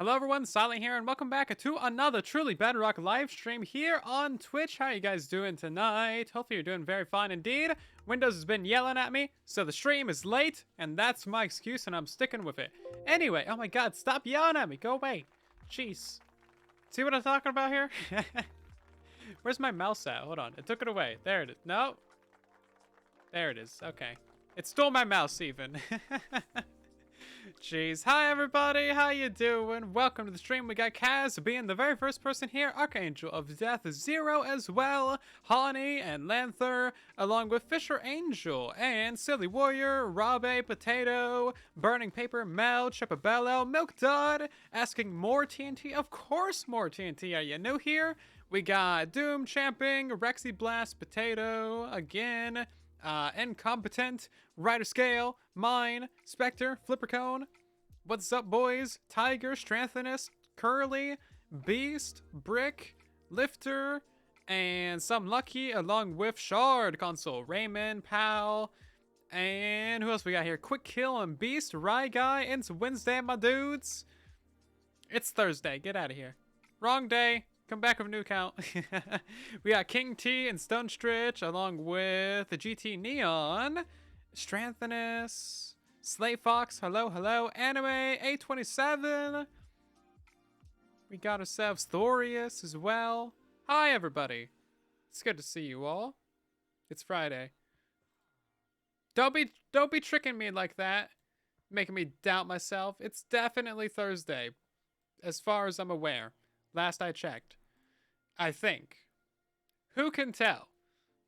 Hello everyone, Silent here, and welcome back to another truly Bedrock live stream here on Twitch. How are you guys doing tonight? Hopefully you're doing very fine indeed. Windows has been yelling at me, so the stream is late, and that's my excuse, and I'm sticking with it. Anyway, oh my god, stop yelling at me. Go away. Jeez. See what I'm talking about here? Where's my mouse at? Hold on. It took it away. There it is. No. There it is. Okay. It stole my mouse even. Jeez. Hi everybody, how you doing? Welcome to the stream. We got Kaz being the very first person here, Archangel of Death Zero as well, Honey and Lanther, along with Fisher Angel and Silly Warrior, Rabe Potato, Burning Paper, Mel, Chipabello, Milk Dud, asking more TNT. Of course more TNT. Are you new here? We got Doom Champing, Rexy Blast Potato again. Incompetent, Rider Scale, Mine, Spectre, Flippercone, What's Up Boys, Tiger, Strengthenist, Curly, Beast, Brick, Lifter, and Some Lucky, along with Shard Console, Raymond, Pal, and who else we got here? Quick Kill and Beast, Rye Guy, it's Wednesday, my dudes. It's Thursday, get out of here. Wrong day. Come back with a new account. We got King T and Stone Stritch, along with the GT Neon, Strengthenus, Slate Fox, hello, hello, Anime, A27. We got ourselves Thorius as well. Hi, everybody. It's good to see you all. It's Friday. Don't be tricking me like that, making me doubt myself. It's definitely Thursday, as far as I'm aware. Last I checked. I think. Who can tell?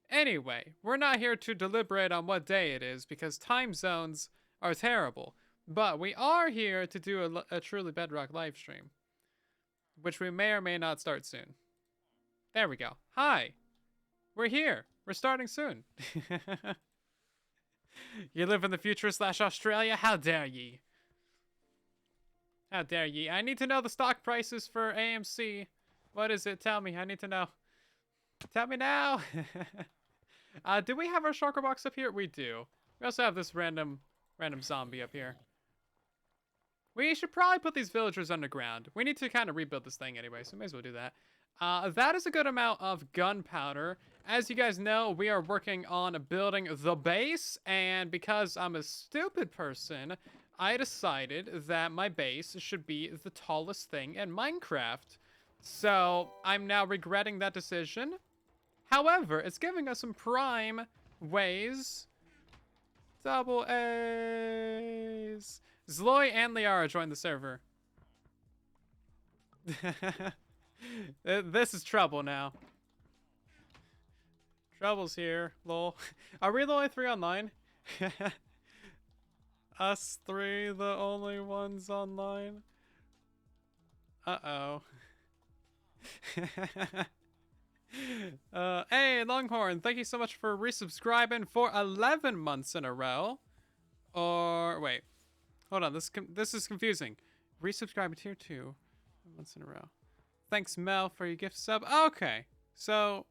Anyway, we're not here to deliberate on what day it is because time zones are terrible. But we are here to do a truly Bedrock live stream, which we may or may not start soon. There we go. Hi. We're here. We're starting soon. You live in the future / Australia? How dare ye? How dare ye? I need to know the stock prices for AMC. What is it? Tell me. I need to know. Tell me now. Do we have our shulker box up here? We do. We also have this random zombie up here. We should probably put these villagers underground. We need to kind of rebuild this thing anyway, so may as well do that. That is a good amount of gunpowder. As you guys know, we are working on building the base, and because I'm a stupid person, I decided that my base should be the tallest thing in Minecraft. So, I'm now regretting that decision. However, it's giving us some prime ways. Double A's. Zloy and Liara joined the server. This is trouble now. Trouble's here, lol. Are we the only 3 online? Us 3, the only ones online? Uh-oh. Hey, Longhorn, thank you so much for resubscribing for 11 months in a row. Or, wait. Hold on, this is confusing. Resubscribe tier 2 months in a row. Thanks, Mel, for your gift sub. Okay, so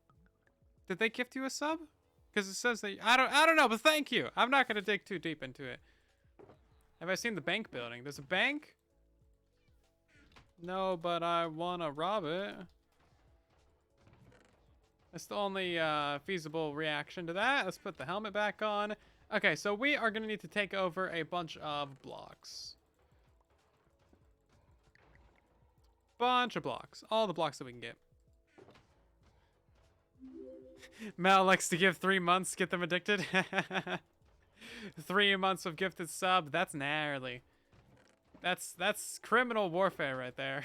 did they gift you a sub? Because it says that I don't know, but thank you. I'm not gonna dig too deep into it. Have I seen the bank building? There's a bank? No, but I wanna rob it. That's the only feasible reaction to that. Let's put the helmet back on. Okay, so we are gonna need to take over a bunch of blocks. Bunch of blocks. All the blocks that we can get. Mel likes to give 3 months, get them addicted. 3 months of gifted sub. That's gnarly. That's criminal warfare right there.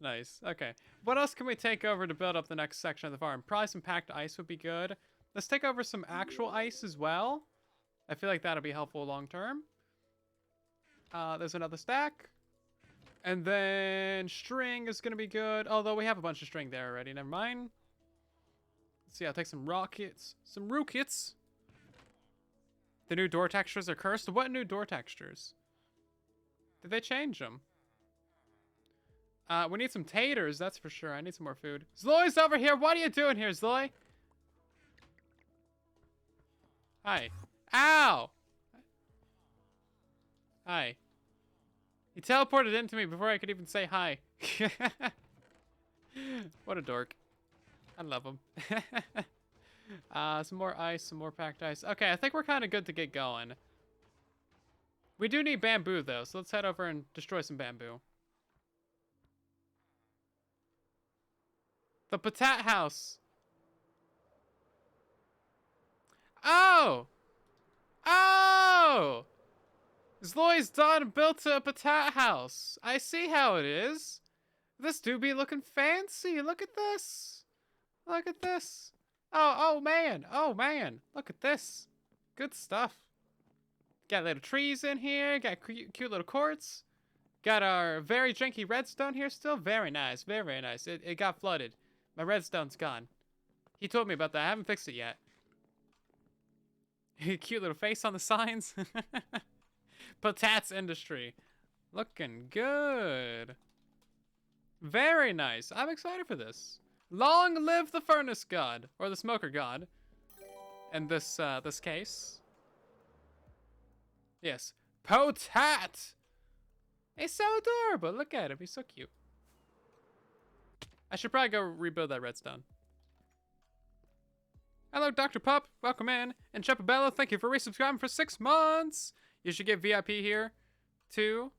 Nice. Okay. What else can we take over to build up the next section of the farm? Probably some packed ice would be good. Let's take over some actual ice as well. I feel like that'll be helpful long term. There's another stack. And then string is going to be good. Although we have a bunch of string there already. Never mind. Let's see. I'll take some rockets. Some rookits. The new door textures are cursed. What new door textures? Did they change them? We need some taters, that's for sure. I need some more food. Zloy's over here. What are you doing here, Zloy? Hi. Ow! Hi. He teleported into me before I could even say hi. What a dork. I love him. Some more ice, some more packed ice. Okay, I think we're kind of good to get going. We do need bamboo, though, so let's head over and destroy some bamboo. The Patat House. Oh! Oh! Zloy's done built a Patat House. I see how it is. This do be looking fancy. Look at this. Look at this. Oh man. Oh, man. Look at this. Good stuff. Got little trees in here. Got cute little courts. Got our very janky redstone here still. Very nice. Very, very nice. It got flooded. My redstone's gone. He told me about that. I haven't fixed it yet. Cute little face on the signs. Patats Industry. Looking good. Very nice. I'm excited for this. Long live the furnace god. Or the smoker god. In this case. Yes. Potat! He's so adorable. Look at him. He's so cute. I should probably go rebuild that redstone. Hello, Dr. Pup. Welcome in. And Chepabella, thank you for resubscribing for 6 months. You should get VIP here, too.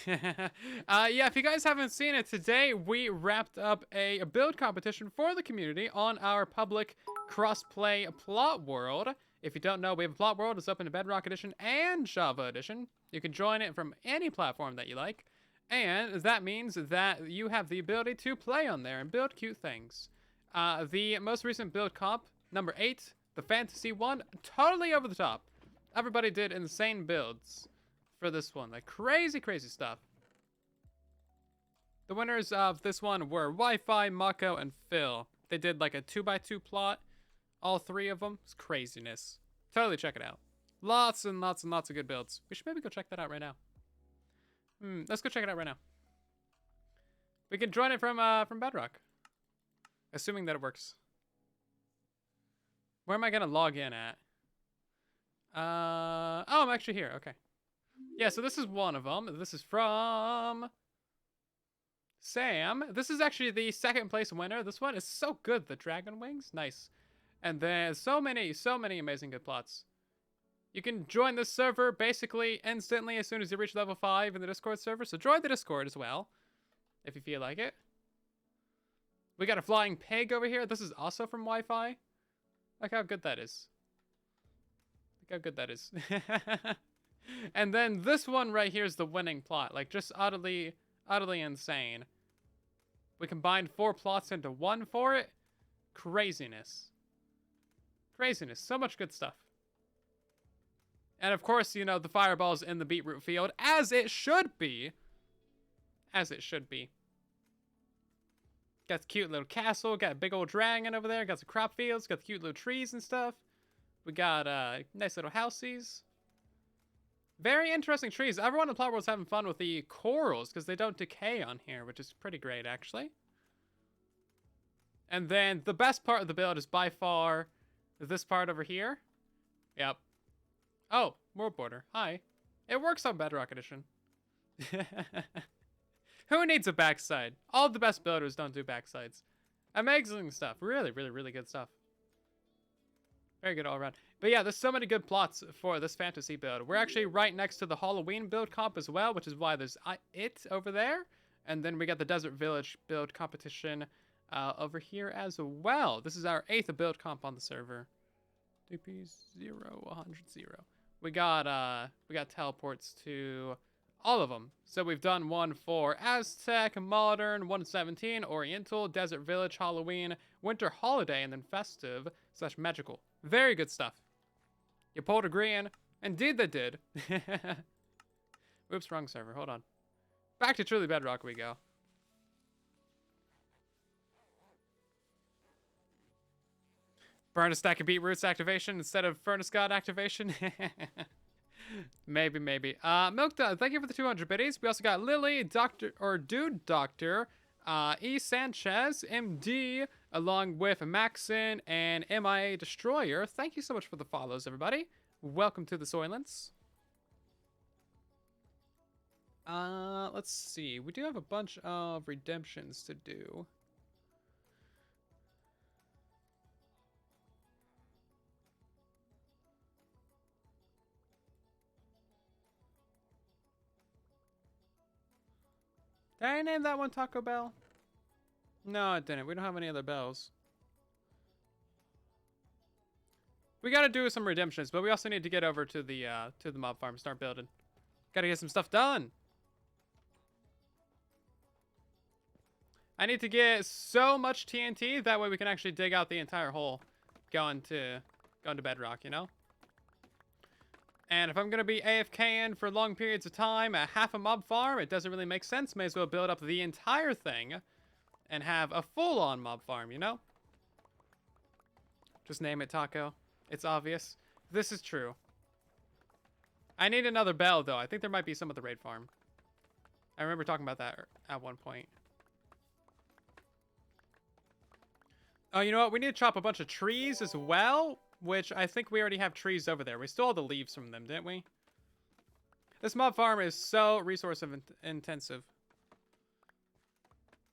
Yeah, if you guys haven't seen it, today we wrapped up a build competition for the community on our public crossplay plot world. If you don't know, we have a plot world. It's up in the Bedrock edition and Java edition. You can join it from any platform that you like. And that means that you have the ability to play on there and build cute things. The most recent build comp, number 8, the fantasy one, totally over the top. Everybody did insane builds for this one. Like crazy, crazy stuff. The winners of this one were Wi-Fi, Mako, and Phil. They did like a 2x2 plot. All 3 of them. It's craziness. Totally check it out. Lots and lots and lots of good builds. We should maybe go check that out right now. Let's go check it out right now. We can join it from Bedrock. Assuming that it works. Where am I gonna log in at? Oh, I'm actually here. Okay. Yeah, so this is one of them. This is from Sam. This is actually the 2nd place winner. This one is so good. The dragon wings, nice. And there's so many amazing good plots. You can join this server basically instantly as soon as you reach level 5 in the Discord server. So join the Discord as well, if you feel like it. We got a flying pig over here. This is also from Wi-Fi. Look how good that is. Look how good that is. And then this one right here is the winning plot. Like just utterly insane. We combined 4 plots into 1 for it. Craziness. Craziness. So much good stuff. And of course, you know, the fireball's in the beetroot field, as it should be. As it should be. Got the cute little castle, got a big old dragon over there, got some crop fields, got the cute little trees and stuff. We got nice little houseies. Very interesting trees. Everyone in Plot World's having fun with the corals, because they don't decay on here, which is pretty great, actually. And then the best part of the build is by far this part over here. Yep. Oh, world border. Hi. It works on Bedrock Edition. Who needs a backside? All the best builders don't do backsides. Amazing stuff. Really, really, really good stuff. Very good all around. But yeah, there's so many good plots for this fantasy build. We're actually right next to the Halloween build comp as well, which is why there's it over there. And then we got the Desert Village build competition over here as well. This is our 8th build comp on the server. DP 0, 100, 0. We got teleports to all of them. So we've done one for Aztec, Modern, 117, Oriental, Desert Village, Halloween, Winter Holiday, and then Festive / Magical. Very good stuff. You pulled a green. Indeed they did. Oops, wrong server. Hold on. Back to Truly Bedrock we go. Burn a stack of beetroots activation instead of Furnace God activation. Maybe. Milk Dud, thank you for the 200 biddies. We also got Lily, Dude Doctor, E. Sanchez, MD, along with Maxon and MIA Destroyer. Thank you so much for the follows, everybody. Welcome to the Soylents. Let's see. We do have a bunch of redemptions to do. Did I name that one Taco Bell? No, it didn't. We don't have any other bells. We gotta do some redemptions, but we also need to get over to the mob farm, start building. Gotta get some stuff done. I need to get so much TNT, that way we can actually dig out the entire hole going to Bedrock, you know? And if I'm gonna be AFKing for long periods of time at half a mob farm, it doesn't really make sense. May as well build up the entire thing and have a full-on mob farm, you know? Just name it Taco. It's obvious. This is true. I need another bell, though. I think there might be some at the raid farm. I remember talking about that at one point. Oh, you know what? We need to chop a bunch of trees as well, which I think we already have trees over there. We stole all the leaves from them, didn't we? This mob farm is so resource intensive.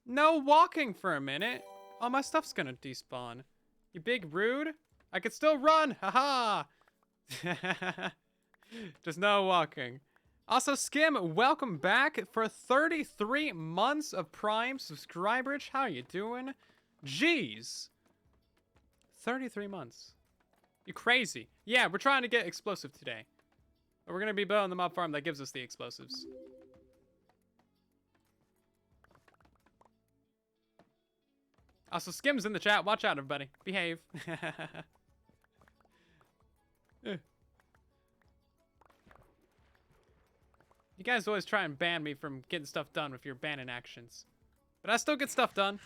No walking for a minute. Oh, my stuff's gonna despawn. You big rude. I could still run. Haha. Just no walking. Also, Skim, welcome back for 33 months of Prime subscriberage. How you doing? Jeez. 33 months. You crazy. Yeah, we're trying to get explosive today. But we're going to be building the mob farm that gives us the explosives. Also, Skim's in the chat. Watch out, everybody. Behave. You guys always try and ban me from getting stuff done with your banning actions. But I still get stuff done.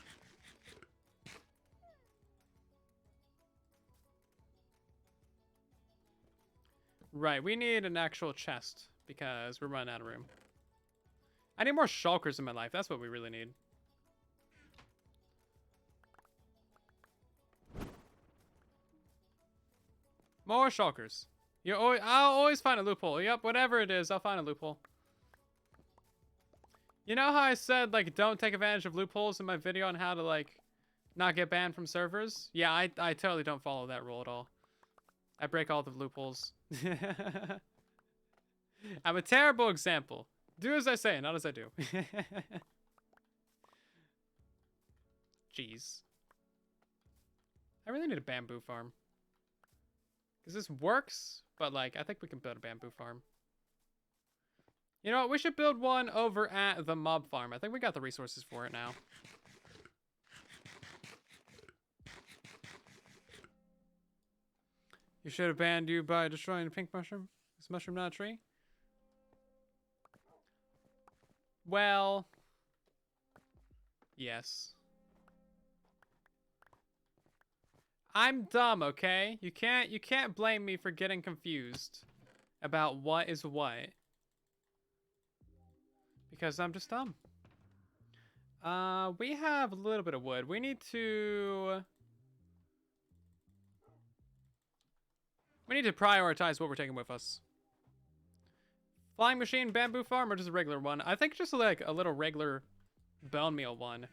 Right, we need an actual chest because we're running out of room. I need more shulkers in my life. That's what we really need. More shulkers. I'll always find a loophole. Yep, whatever it is, I'll find a loophole. You know how I said, like, don't take advantage of loopholes in my video on how to, like, not get banned from servers? Yeah, I totally don't follow that rule at all. I break all the loopholes. I'm a terrible example. Do as I say, not as I do. Jeez. I really need a bamboo farm. Because this works, but, like, I think we can build a bamboo farm. You know what? We should build one over at the mob farm. I think we got the resources for it now. You should have banned you by destroying a pink mushroom. Is mushroom not a tree? Well, yes. I'm dumb, okay? You can't blame me for getting confused about what is what. Because I'm just dumb. We have a little bit of wood. We need to prioritize what we're taking with us. Flying machine, bamboo farm, or just a regular one? I think just like a little regular bone meal one.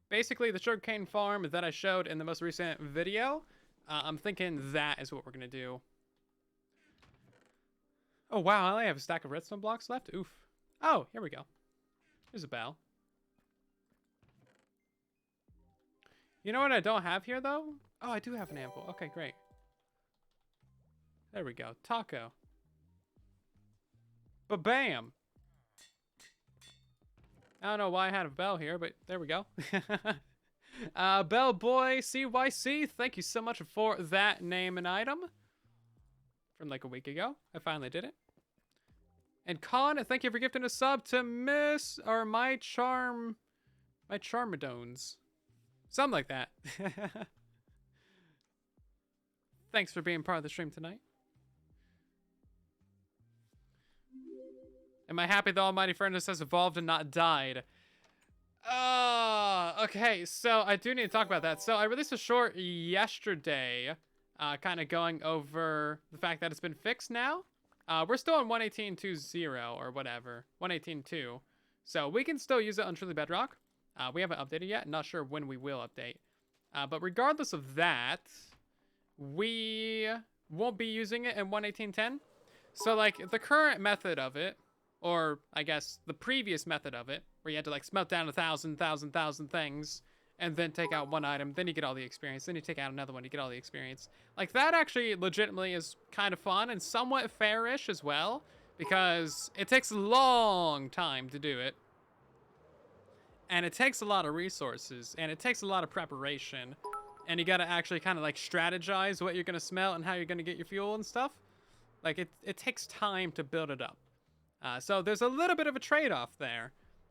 Basically, the sugarcane farm that I showed in the most recent video, I'm thinking that is what we're going to do. Oh, wow, I only have a stack of redstone blocks left? Oof. Oh, here we go. Here's a bell. You know what I don't have here, though? Oh, I do have an anvil. Okay, great. There we go. Taco. Ba-bam! I don't know why I had a bell here, but there we go. Bell Boy CYC, thank you so much for that name and item. From like a week ago. I finally did it. And Con, thank you for gifting a sub to my Charmadones. Something like that. Thanks for being part of the stream tonight. Am I happy the Almighty Furnace has evolved and not died? Okay, so I do need to talk about that. So I released a short yesterday kind of going over the fact that it's been fixed now. We're still on 118.2.0 or whatever, 118.2. So we can still use it on Truly Bedrock. We haven't updated yet. Not sure when we will update. But regardless of that, we won't be using it in 118.10. So like the current method of it, or I guess the previous method of it, where you had to like smelt down 1,000 things, and then take out one item, then you get all the experience, then you take out another one, you get all the experience. Like, that actually legitimately is kind of fun and somewhat fairish as well, because it takes a long time to do it. And it takes a lot of resources, and it takes a lot of preparation, and you gotta actually kind of like strategize what you're gonna smelt and how you're gonna get your fuel and stuff. Like, it takes time to build it up. So there's a little bit of a trade-off there.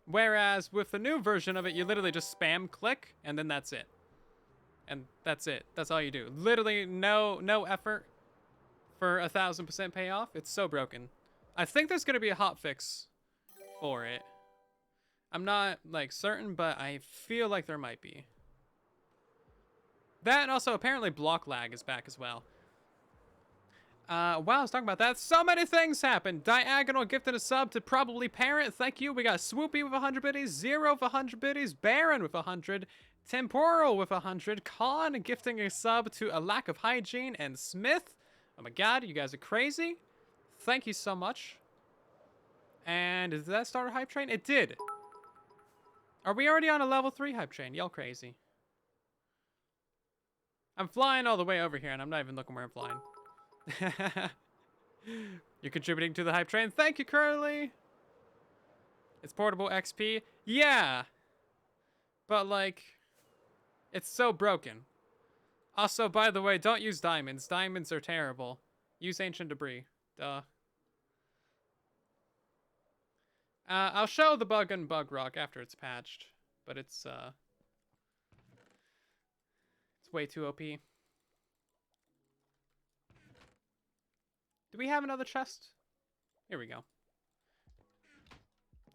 Whereas with the new version of it, you literally just spam click, and then that's it. And that's it. That's all you do. Literally no effort for 1,000% payoff. It's so broken. I think there's gonna be a hotfix for it. I'm not like certain, but I feel like there might be. That and also apparently block lag is back as well. While I was talking about that, so many things happened. Diagonal gifted a sub to probably Parent. Thank you. We got Swoopy with 100 biddies, Zero with 100 biddies, Baron with 100, Temporal with 100, Con gifting a sub to A Lack of Hygiene, and Smith. Oh my god, you guys are crazy. Thank you so much. And did that start a hype train? It did. Are we already on a level 3 hype train? Y'all crazy. I'm flying all the way over here, and I'm not even looking where I'm flying. You're contributing to the hype train. Thank you, Curly. It's portable XP. Yeah. But, like, it's so broken. Also, by the way, don't use diamonds. Diamonds are terrible. Use ancient debris. Duh. I'll show the bug in Bedrock after it's patched. But it's way too OP. Do we have another chest? Here we go.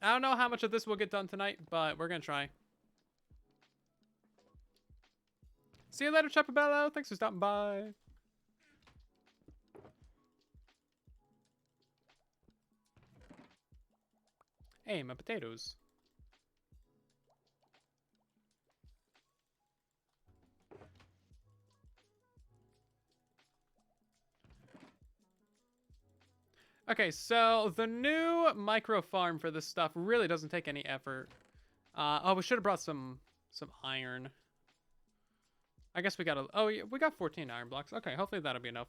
I don't know how much of this will get done tonight, but we're gonna try. See you later, Chapabello. Thanks for stopping by. Hey, my potatoes. Okay, so the new micro farm for this stuff really doesn't take any effort. Oh, we should have brought some iron. I guess we got oh yeah, we got 14 iron blocks. Okay, hopefully that'll be enough.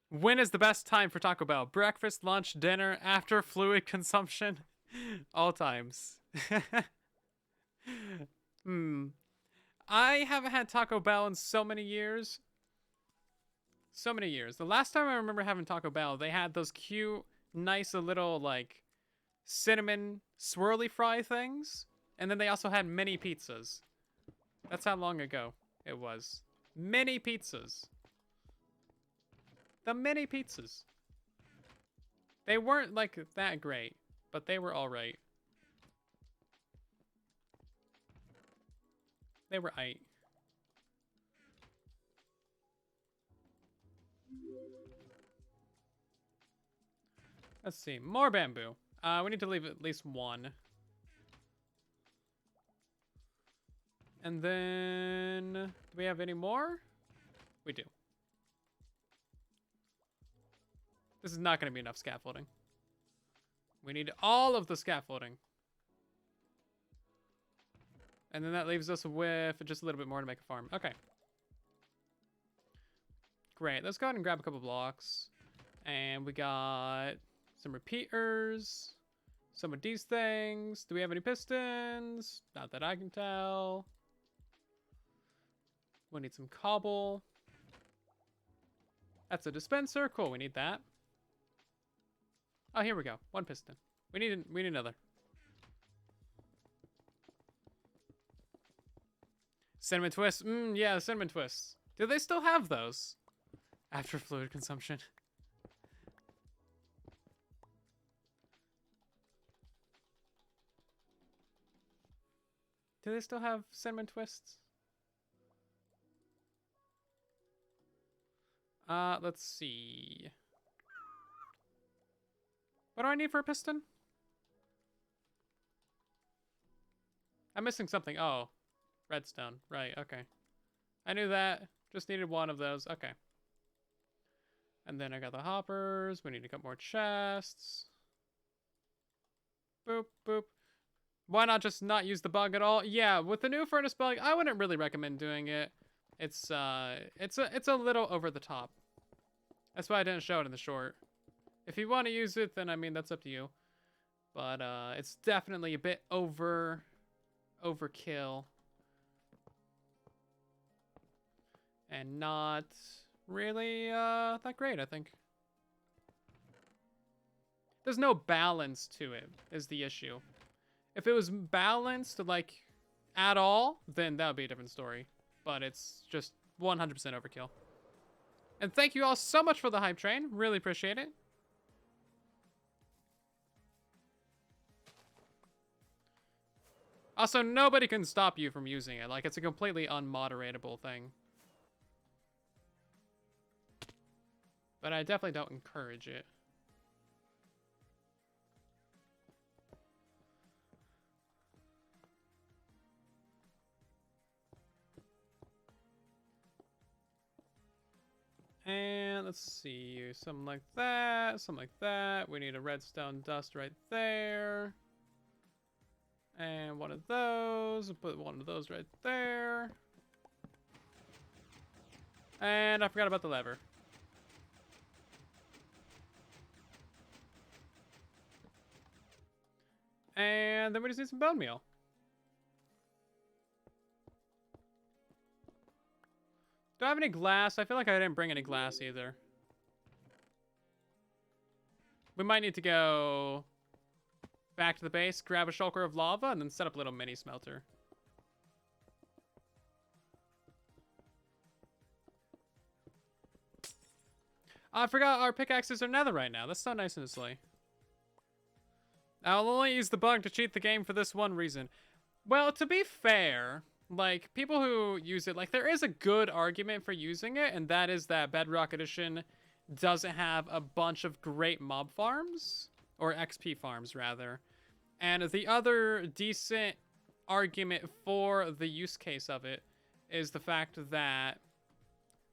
When is the best time for Taco Bell? Breakfast, lunch, dinner, after fluid consumption? All times. I haven't had Taco Bell in so many years. So many years. The last time I remember having Taco Bell, they had those cute, nice little, like, cinnamon swirly fry things. And then they also had mini pizzas. That's how long ago it was. Mini pizzas. The mini pizzas. They weren't, like, that great, but they were alright. They were aight. Let's see. More bamboo. We need to leave at least one. And then... do we have any more? We do. This is not going to be enough scaffolding. We need all of the scaffolding. And then that leaves us with just a little bit more to make a farm. Okay. Great. Let's go ahead and grab a couple blocks. And we got some repeaters. Some of these things. Do we have any pistons? Not that I can tell. We need some cobble. That's a dispenser. Cool, we need that. Oh, here we go. One piston. We need another. Cinnamon twists. Yeah, cinnamon twists. Do they still have those? After fluid consumption. Do they still have cinnamon twists? Let's see. What do I need for a piston? I'm missing something. Oh, redstone. Right, okay. I knew that. Just needed one of those. Okay. And then I got the hoppers. We need to cut more chests. Boop, boop. Why not just not use the bug at all? Yeah, with the new furnace bug, I wouldn't really recommend doing it. It's a little over the top. That's why I didn't show it in the short. If you want to use it, then I mean that's up to you. But it's definitely a bit overkill. And not really that great, I think. There's no balance to it, is the issue. If it was balanced, like, at all, then that would be a different story. But it's just 100% overkill. And thank you all so much for the hype train. Really appreciate it. Also, nobody can stop you from using it. Like, it's a completely unmoderatable thing. But I definitely don't encourage it. And let's see, something like that, something like that. We need a redstone dust right there. And one of those, put one of those right there. And I forgot about the lever. And then we just need some bone meal. Do I have any glass? I feel like I didn't bring any glass either. We might need to go back to the base, grab a shulker of lava, and then set up a little mini smelter. I forgot our pickaxes are netherite now. That's so nice and silly. I'll only use the bug to cheat the game for this one reason. Well, to be fair, like, people who use it, like, there is a good argument for using it, and that is that Bedrock Edition doesn't have a bunch of great mob farms, or XP farms, rather. And the other decent argument for the use case of it is the fact that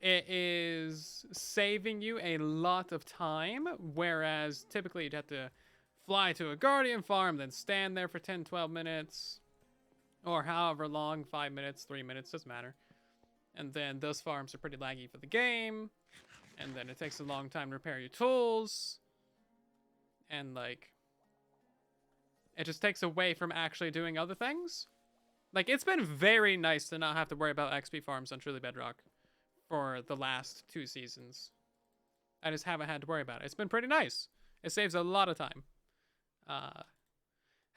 it is saving you a lot of time, whereas typically you'd have to fly to a Guardian farm, then stand there for 10, 12 minutes, or however long, 5 minutes, 3 minutes, doesn't matter. And then those farms are pretty laggy for the game, and then it takes a long time to repair your tools, and like, it just takes away from actually doing other things. Like, it's been very nice to not have to worry about XP farms on Truly Bedrock for the last 2 seasons. I just haven't had to worry about it. It's been pretty nice. It saves a lot of time.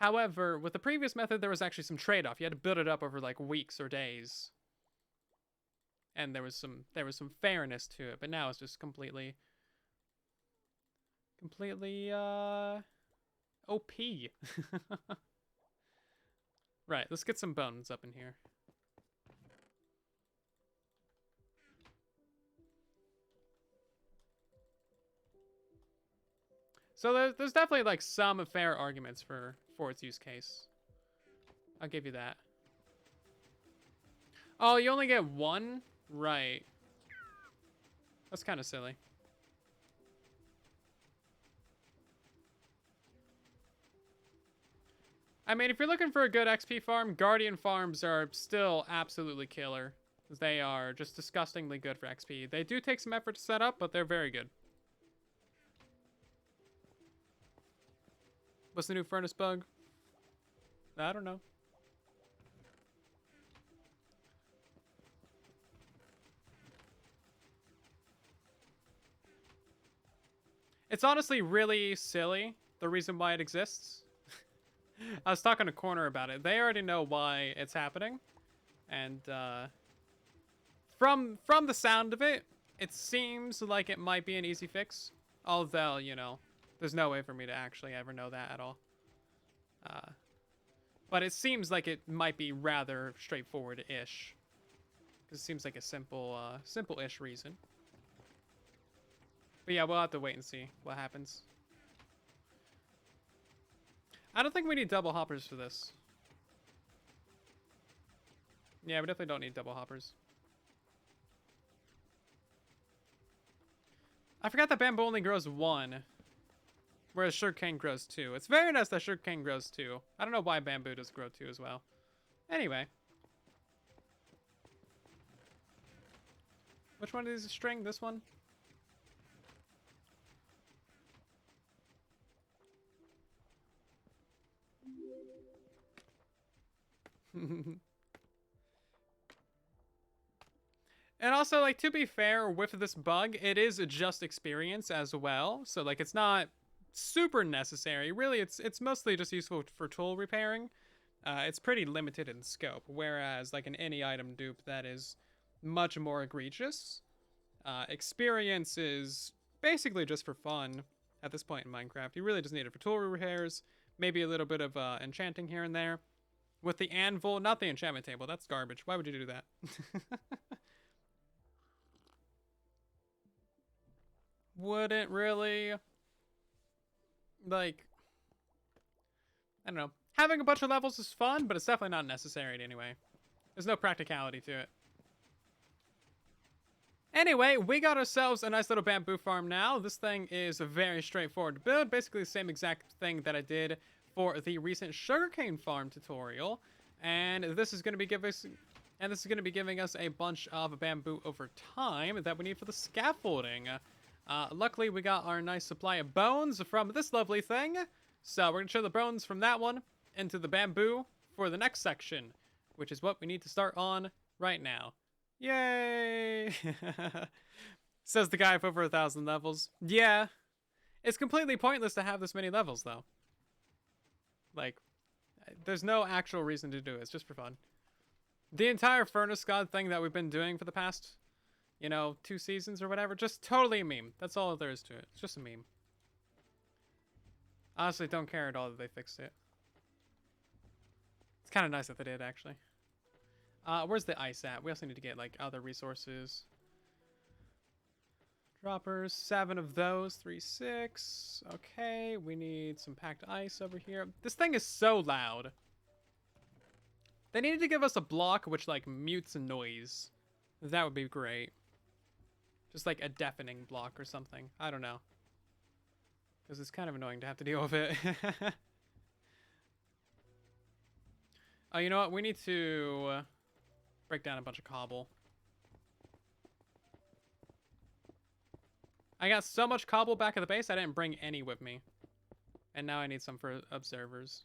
However, with the previous method, there was actually some trade-off. You had to build it up over like weeks or days, and there was some fairness to it. But now it's just completely OP. Right, let's get some bones up in here. So there's definitely like some fair arguments for its use case. I'll give you that. Oh, you only get one? Right. That's kind of silly. I mean, if you're looking for a good XP farm, Guardian farms are still absolutely killer. They are just disgustingly good for XP. They do take some effort to set up, but they're very good. What's the new furnace bug? I don't know. It's honestly really silly, the reason why it exists. I was talking to Corner about it. They already know why it's happening. And from the sound of it, it seems like it might be an easy fix. Although, you know, there's no way for me to actually ever know that at all. But it seems like it might be rather straightforward-ish. Because it seems like a simple-ish reason. But yeah, we'll have to wait and see what happens. I don't think we need double hoppers for this. Yeah, we definitely don't need double hoppers. I forgot that bamboo only grows 1. Whereas sugarcane grows 2. It's very nice that sugarcane grows 2. I don't know why bamboo does grow 2 as well. Anyway. Which one is a string? This one? And also, like, to be fair, with this bug, it is just experience as well. So, like, it's not super necessary. Really, it's mostly just useful for tool repairing. It's pretty limited in scope. Whereas, like, in any item dupe, that is much more egregious. Experience is basically just for fun at this point in Minecraft. You really just need it for tool repairs. Maybe a little bit of enchanting here and there. With the anvil, not the enchantment table. That's garbage. Why would you do that? Wouldn't really, like, I don't know. Having a bunch of levels is fun, but it's definitely not necessary anyway. There's no practicality to it. Anyway, we got ourselves a nice little bamboo farm now. This thing is a very straightforward build. Basically the same exact thing that I did for the recent sugarcane farm tutorial. And this is going to be giving us a bunch of bamboo over time that we need for the scaffolding. Luckily, we got our nice supply of bones from this lovely thing. So we're going to turn the bones from that one into the bamboo for the next section, which is what we need to start on right now. Yay! Says the guy with over 1,000 levels. Yeah. It's completely pointless to have this many levels, though. Like, there's no actual reason to do it. It's just for fun. The entire Furnace God thing that we've been doing for the past, 2 seasons or whatever, just totally a meme. That's all there is to it. It's just a meme. Honestly, don't care at all that they fixed it. It's kind of nice that they did, actually. Where's the ice at? We also need to get, like, other resources. Droppers, 7 of those, 3, 6. Okay, we need some packed ice over here. This thing is so loud. They needed to give us a block which, like, mutes noise. That would be great. Just, like, a deafening block or something. I don't know. Because it's kind of annoying to have to deal with it. Oh, you know what? We need to break down a bunch of cobble. I got so much cobble back at the base, I didn't bring any with me. And now I need some for observers.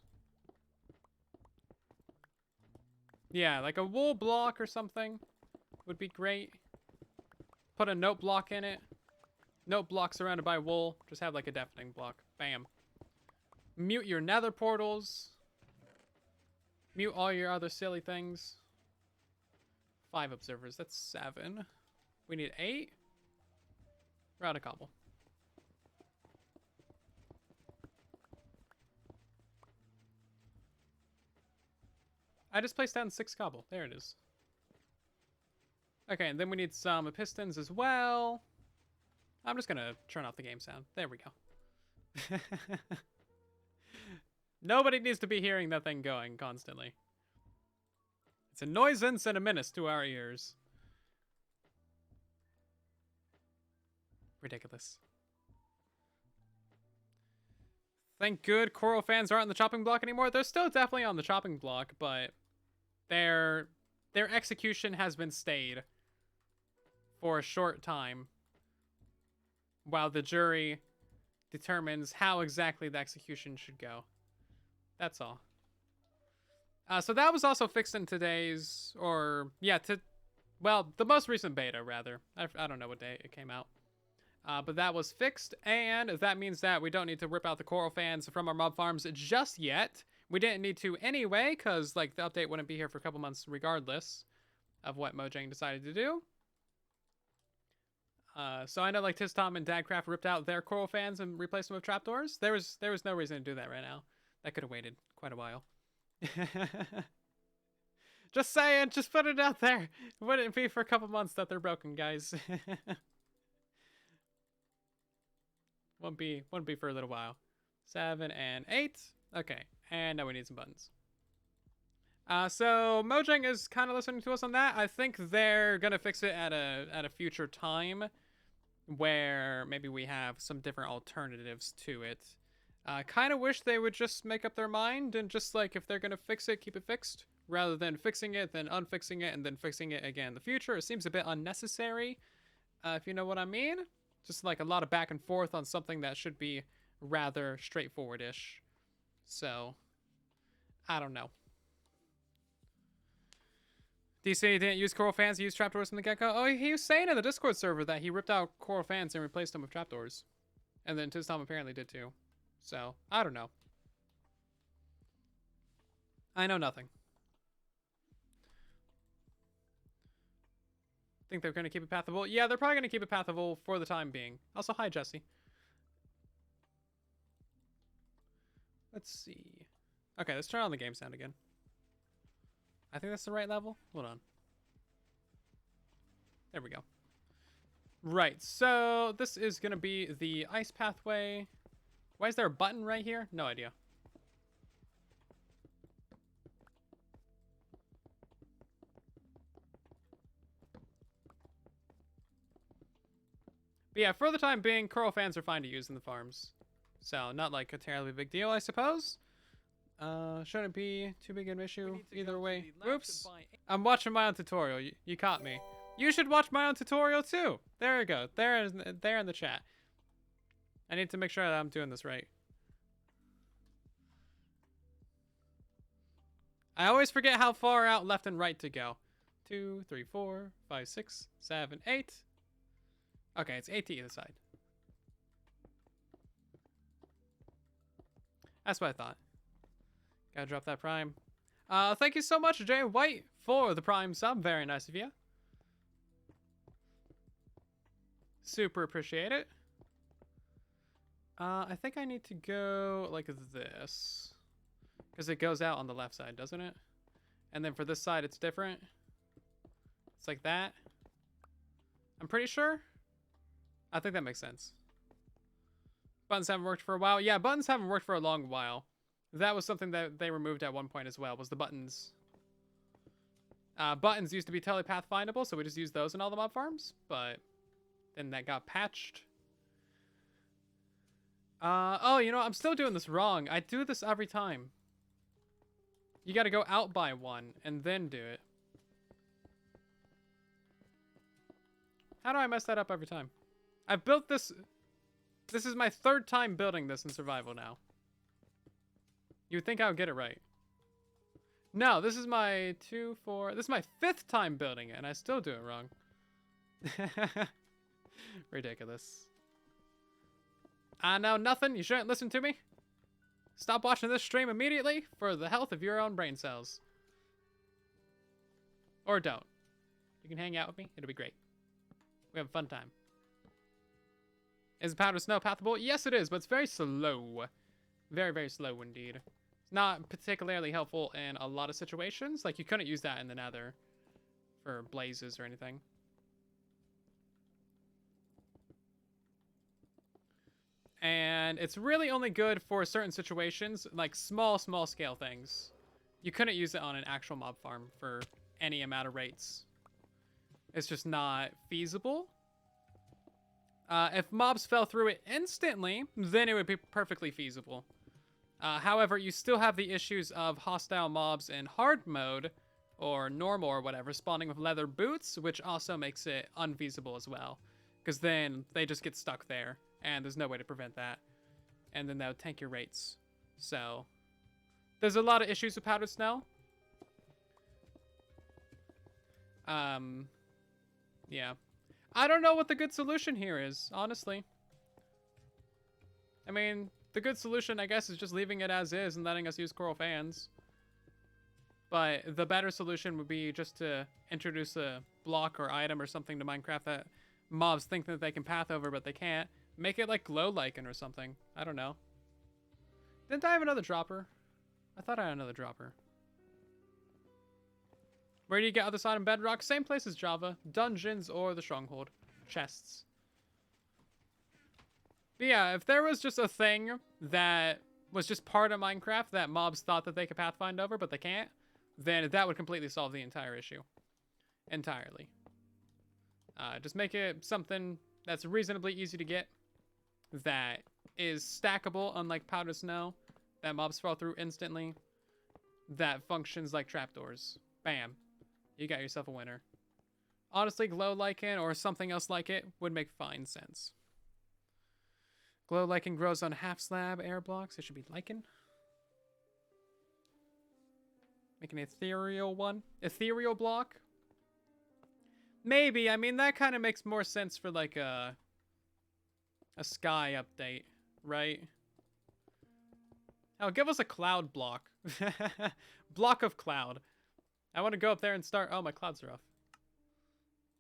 Yeah, like a wool block or something would be great. Put a note block in it. Note block surrounded by wool. Just have like a deafening block. Bam. Mute your nether portals. Mute all your other silly things. 5 observers. That's 7. We need 8. We're out of cobble. I just placed down 6 cobble. There it is. Okay, and then we need some pistons as well. I'm just gonna turn off the game sound. There we go. Nobody needs to be hearing that thing going constantly. It's a nuisance and a menace to our ears. Ridiculous. Thank good Coral fans aren't on the chopping block anymore. They're still definitely on the chopping block, but their execution has been stayed for a short time while the jury determines how exactly the execution should go. That's all. So that was also fixed in today's, or yeah, the most recent beta rather. I don't know what day it came out. But that was fixed, and that means that we don't need to rip out the coral fans from our mob farms just yet. We didn't need to anyway, because like the update wouldn't be here for a couple months regardless of what Mojang decided to do. So I know like Tistom and Dadcraft ripped out their coral fans and replaced them with trapdoors. There was no reason to do that right now. That could have waited quite a while. Just saying, just put it out there. Wouldn't it be for a couple months that they're broken, guys? won't be for a little while. 7 and 8. Okay, and now we need some buttons. So Mojang is kind of listening to us on that. I think they're gonna fix it at a future time, where maybe we have some different alternatives to it. Kind of wish they would just make up their mind and just, like, if they're gonna fix it, keep it fixed, rather than fixing it, then unfixing it, and then fixing it again in the future. It seems a bit unnecessary, if you know what I mean. Just like a lot of back and forth on something that should be rather straightforward-ish. So, I don't know. DC didn't use coral fans, he used trapdoors from the get-go. Oh, he was saying in the Discord server that he ripped out coral fans and replaced them with trapdoors. And then Tisdom apparently did too. So, I don't know. I know nothing. Think they're going to keep it pathable? Yeah, they're probably going to keep it pathable for the time being. Also, hi, Jesse. Let's see. Okay, let's turn on the game sound again. I think that's the right level. Hold on. There we go. Right, so this is going to be the ice pathway. Why is there a button right here? No idea. But yeah, for the time being, coral fans are fine to use in the farms. So, not like a terribly big deal, I suppose. Shouldn't be too big an issue either way. Oops. I'm watching my own tutorial. You caught me. You should watch my own tutorial too. There you go. There in the chat. I need to make sure that I'm doing this right. I always forget how far out left and right to go. 2, 3, 4, 5, 6, 7, 8. Okay, it's 8 to either side. That's what I thought. Gotta drop that prime. Thank you so much, Jay White, for the prime sub. Very nice of you. Super appreciate it. I think I need to go like this. Because it goes out on the left side, doesn't it? And then for this side, it's different. It's like that. I'm pretty sure. I think that makes sense. Buttons haven't worked for a while. Yeah, buttons haven't worked for a long while. That was something that they removed at one point as well, was the buttons. Buttons used to be telepath findable, so we just used those in all the mob farms, but then that got patched. Oh, you know, I'm still doing this wrong. I do this every time. You gotta go out by one and then do it. How do I mess that up every time? I've built this. This is my 3rd time building this in survival now. You would think I would get it right. No, this is my 2, 4. This is my 5th time building it, and I still do it wrong. Ridiculous. I know nothing. You shouldn't listen to me. Stop watching this stream immediately for the health of your own brain cells. Or don't. You can hang out with me. It'll be great. We have a fun time. Is powder snow pathable? Yes, it is, but it's very slow. Very, very slow indeed. It's not particularly helpful in a lot of situations. Like, you couldn't use that in the nether for blazes or anything. And it's really only good for certain situations, like small scale things. You couldn't use it on an actual mob farm for any amount of rates. It's just not feasible. If mobs fell through it instantly, then it would be perfectly feasible. However, you still have the issues of hostile mobs in hard mode, or normal or whatever, spawning with leather boots, which also makes it unfeasible as well. Because then they just get stuck there, and there's no way to prevent that. And then that would tank your rates. So, there's a lot of issues with powdered snow. Yeah. I don't know what the good solution here is, honestly. I mean, the good solution, I guess, is just leaving it as is and letting us use coral fans. But the better solution would be just to introduce a block or item or something to Minecraft that mobs think that they can path over, but they can't. Make it like glow lichen or something. I don't know. Didn't I have another dropper? I thought I had another dropper. Where do you get other side in Bedrock? Same place as Java. Dungeons or the Stronghold. Chests. But yeah, if there was just a thing that was just part of Minecraft that mobs thought that they could pathfind over, but they can't, then that would completely solve the entire issue. Entirely. Just make it something that's reasonably easy to get, that is stackable, unlike powder snow, that mobs fall through instantly, that functions like trapdoors. Bam. You got yourself a winner. Honestly, glow lichen or something else like it would make fine sense. Glow lichen grows on half slab air blocks. It should be lichen. Make an ethereal one. Ethereal block? Maybe. I mean, that kind of makes more sense for like a sky update, right? Oh, give us a cloud block. Block of cloud. I want to go up there and start... Oh, my clouds are off.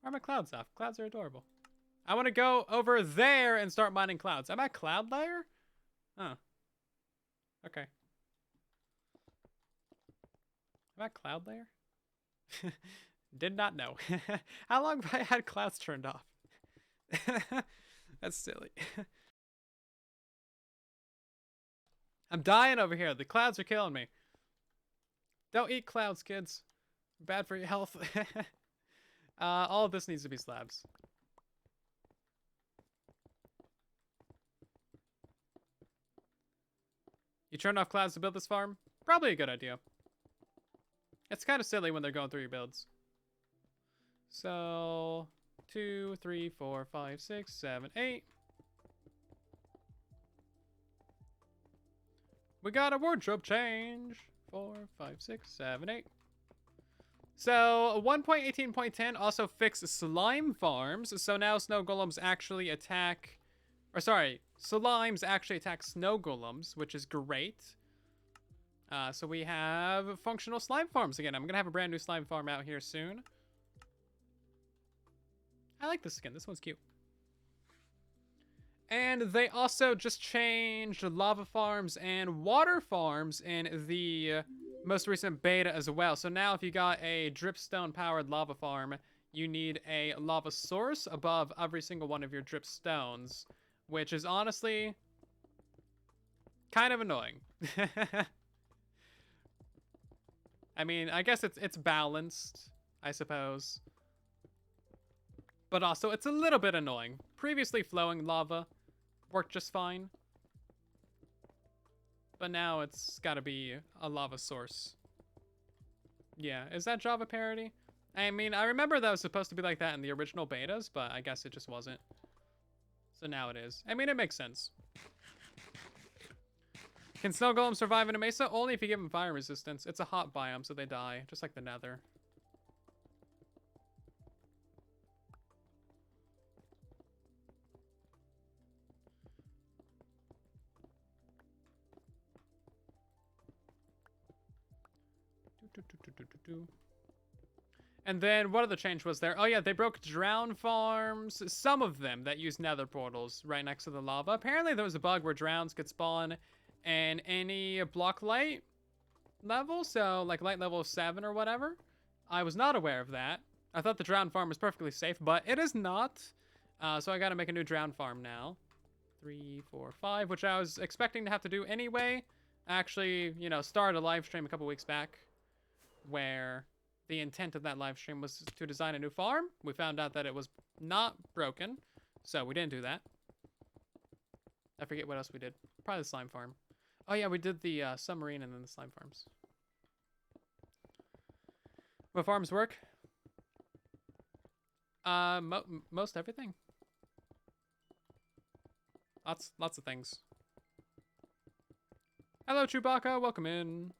Why are my clouds off? Clouds are adorable. I want to go over there and start mining clouds. I'm at cloud layer? Huh. Okay. I'm at cloud layer? Did not know. How long have I had clouds turned off? That's silly. I'm dying over here. The clouds are killing me. Don't eat clouds, kids. Bad for your health. All of this needs to be slabs. You turned off clouds to build this farm? Probably a good idea. It's kind of silly when they're going through your builds. So, 2, 3, 4, 5, 6, 7, 8. We got a wardrobe change. 4, 5, 6, 7, 8. So, 1.18.10 also fixed slime farms. So now snow golems actually attack... Or sorry, slimes actually attack snow golems, which is great. So we have functional slime farms again. I'm going to have a brand new slime farm out here soon. I like this skin. This one's cute. And they also just changed lava farms and water farms in the most recent beta as well. So now if you got a dripstone powered lava farm, you need a lava source above every single one of your dripstones, which is honestly kind of annoying. I mean, I guess it's balanced, I suppose. But also, it's a little bit annoying. Previously, flowing lava worked just fine. But now it's gotta be a lava source. Yeah, is that Java parody? I mean, I remember that was supposed to be like that in the original betas, but I guess it just wasn't. So now it is. I mean, it makes sense. Can snow golems survive in a mesa? Only if you give them fire resistance. It's a hot biome, so they die, just like the nether. And then what other change was there? Oh yeah, they broke drown farms. Some of them that use nether portals right next to the lava. Apparently there was a bug where drowns could spawn in any block light level. So like light level 7 or whatever. I was not aware of that. I thought the drown farm was perfectly safe, but it is not. So I gotta make a new drown farm now. 3, 4, 5, which I was expecting to have to do anyway. I actually, you know, started a live stream a couple weeks back where the intent of that live stream was to design a new farm. We found out that it was not broken, so we didn't do that. I forget what else we did. Probably the slime farm. Oh yeah, we did the submarine and then the slime farms. What farms work? Most everything. Lots of things. Hello, Chewbacca. Welcome in.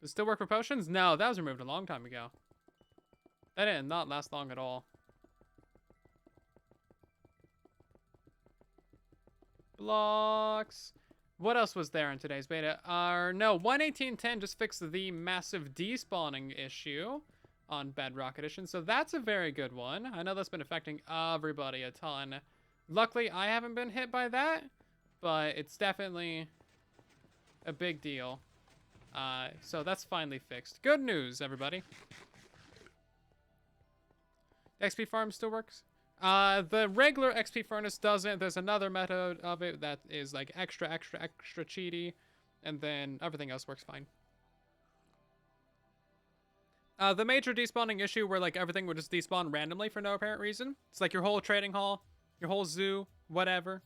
Does it still work for potions? No, that was removed a long time ago. That did not last long at all. Blocks. What else was there in today's beta? No, 1.18.10 just fixed the massive despawning issue on Bedrock Edition, so that's a very good one. I know that's been affecting everybody a ton. Luckily, I haven't been hit by that, but it's definitely a big deal. So that's finally fixed. Good news, everybody. XP farm still works. The regular XP furnace doesn't. There's another method of it that is like extra cheaty, and then everything else works fine. The major despawning issue where like everything would just despawn randomly for no apparent reason. It's like your whole trading hall, your whole zoo, whatever.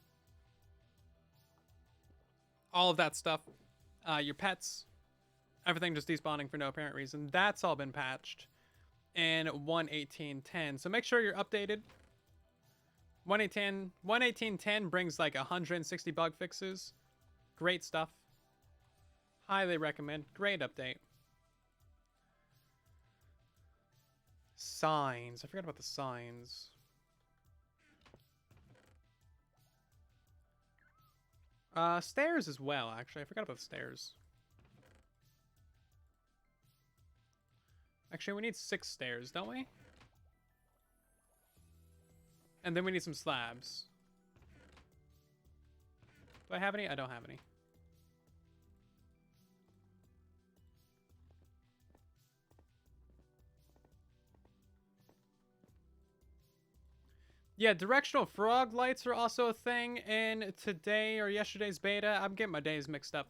All of that stuff. Your pets. Everything just despawning for no apparent reason. That's all been patched in 1.18.10. So make sure you're updated. 1.18.10 brings like 160 bug fixes. Great stuff. Highly recommend. Great update. Signs. I forgot about the signs. Stairs as well, actually. I forgot about the stairs. Actually, we need 6 stairs, don't we? And then we need some slabs. Do I have any? I don't have any. Yeah, directional frog lights are also a thing in today or yesterday's beta. I'm getting my days mixed up.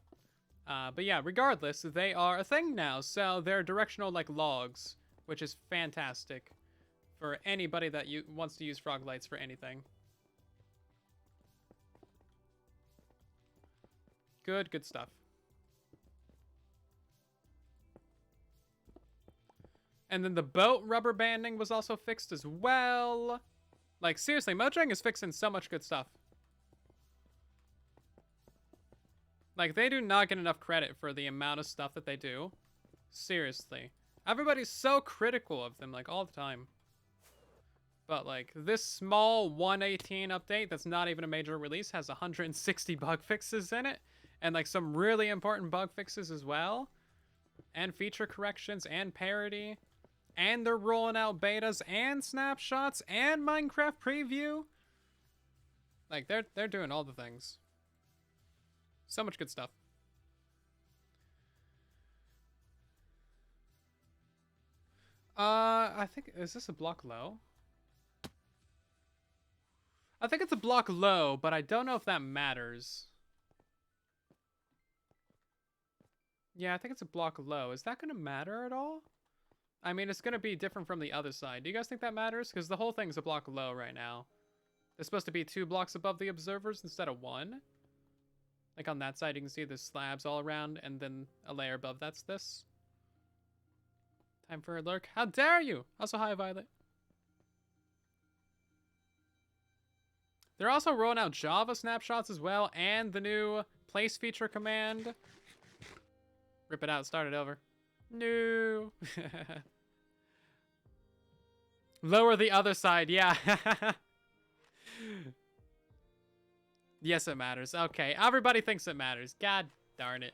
But yeah, regardless, they are a thing now. So they're directional like logs, which is fantastic for anybody that wants to use frog lights for anything. Good stuff. And then the boat rubber banding was also fixed as well. Like, seriously, Mojang is fixing so much good stuff. Like, they do not get enough credit for the amount of stuff that they do. Seriously. Everybody's so critical of them, like, all the time. But, like, this small 1.18 update that's not even a major release has 160 bug fixes in it. And, like, some really important bug fixes as well. And feature corrections and parity. And they're rolling out betas and snapshots and Minecraft preview. Like, they're doing all the things. So much good stuff. I think, is this a block low? I think it's a block low, but I don't know if that matters. Yeah, I think it's a block low. Is that going to matter at all? I mean, it's going to be different from the other side. Do you guys think that matters? Because the whole thing's a block low right now. There's supposed to be 2 blocks above the observers instead of 1. Like on that side, you can see there's slabs all around, and then a layer above that's this. Time for a lurk. How dare you? Also, hi, Violet. They're also rolling out Java snapshots as well, and the new place feature command. Rip it out, start it over. No. Lower the other side, yeah. Yes, it matters. Okay, everybody thinks it matters. God darn it.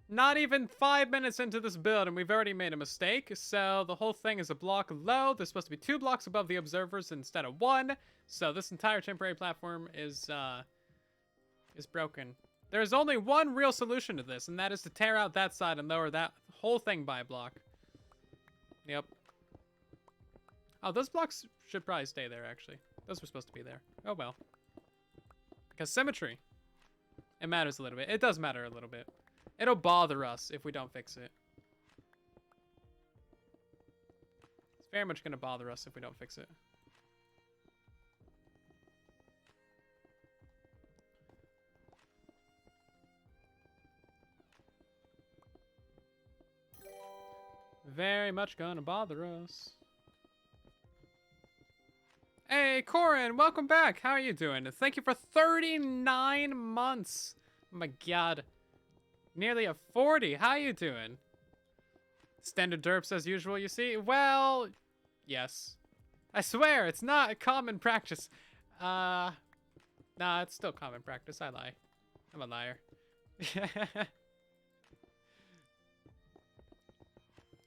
Not even 5 minutes into this build, and we've already made a mistake. So the whole thing is a block low. There's supposed to be 2 blocks above the observers instead of 1. So this entire temporary platform is broken. There's only one real solution to this, and that is to tear out that side and lower that whole thing by a block. Yep. Oh, those blocks should probably stay there, actually. Those were supposed to be there. Oh, well. Because symmetry. It matters a little bit. It does matter a little bit. It'll bother us if we don't fix it. It's very much going to bother us if we don't fix it. Very much gonna bother us. Hey, Corin, welcome back. How are you doing? Thank you for 39 months. Oh my god. Nearly a 40. How you doing? Standard derps as usual, you see? Well, yes. I swear, it's not a common practice. Nah, it's still common practice. I lie. I'm a liar.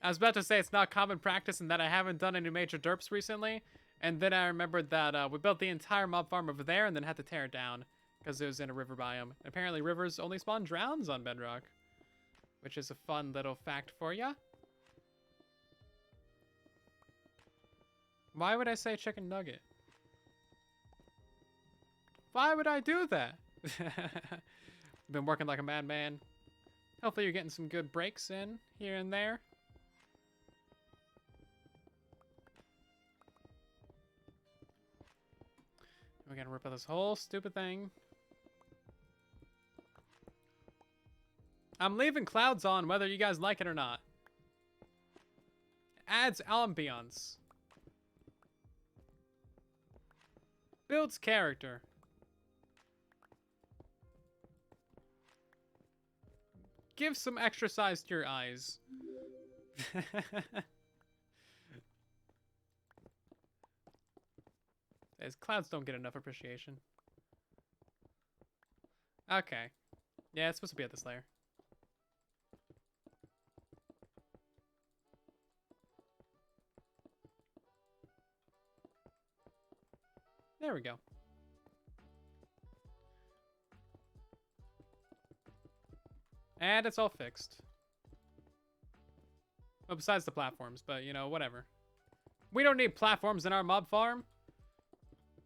I was about to say it's not common practice and that I haven't done any major derps recently. And then I remembered that we built the entire mob farm over there and then had to tear it down. because it was in a river biome. Apparently, rivers only spawn drowns on Bedrock, which is a fun little fact for ya. Why would I say chicken nugget? Why would I do that? Been working like a madman. Hopefully you're getting some good breaks in here and there. We're gonna rip out this whole stupid thing. I'm leaving clouds on whether you guys like it or not. Adds ambiance. Builds character. Give some extra size to your eyes. As clouds don't get enough appreciation. Okay. Yeah, it's supposed to be at this layer. There we go. And it's all fixed. Well, besides the platforms, but, you know, whatever. We don't need platforms in our mob farm.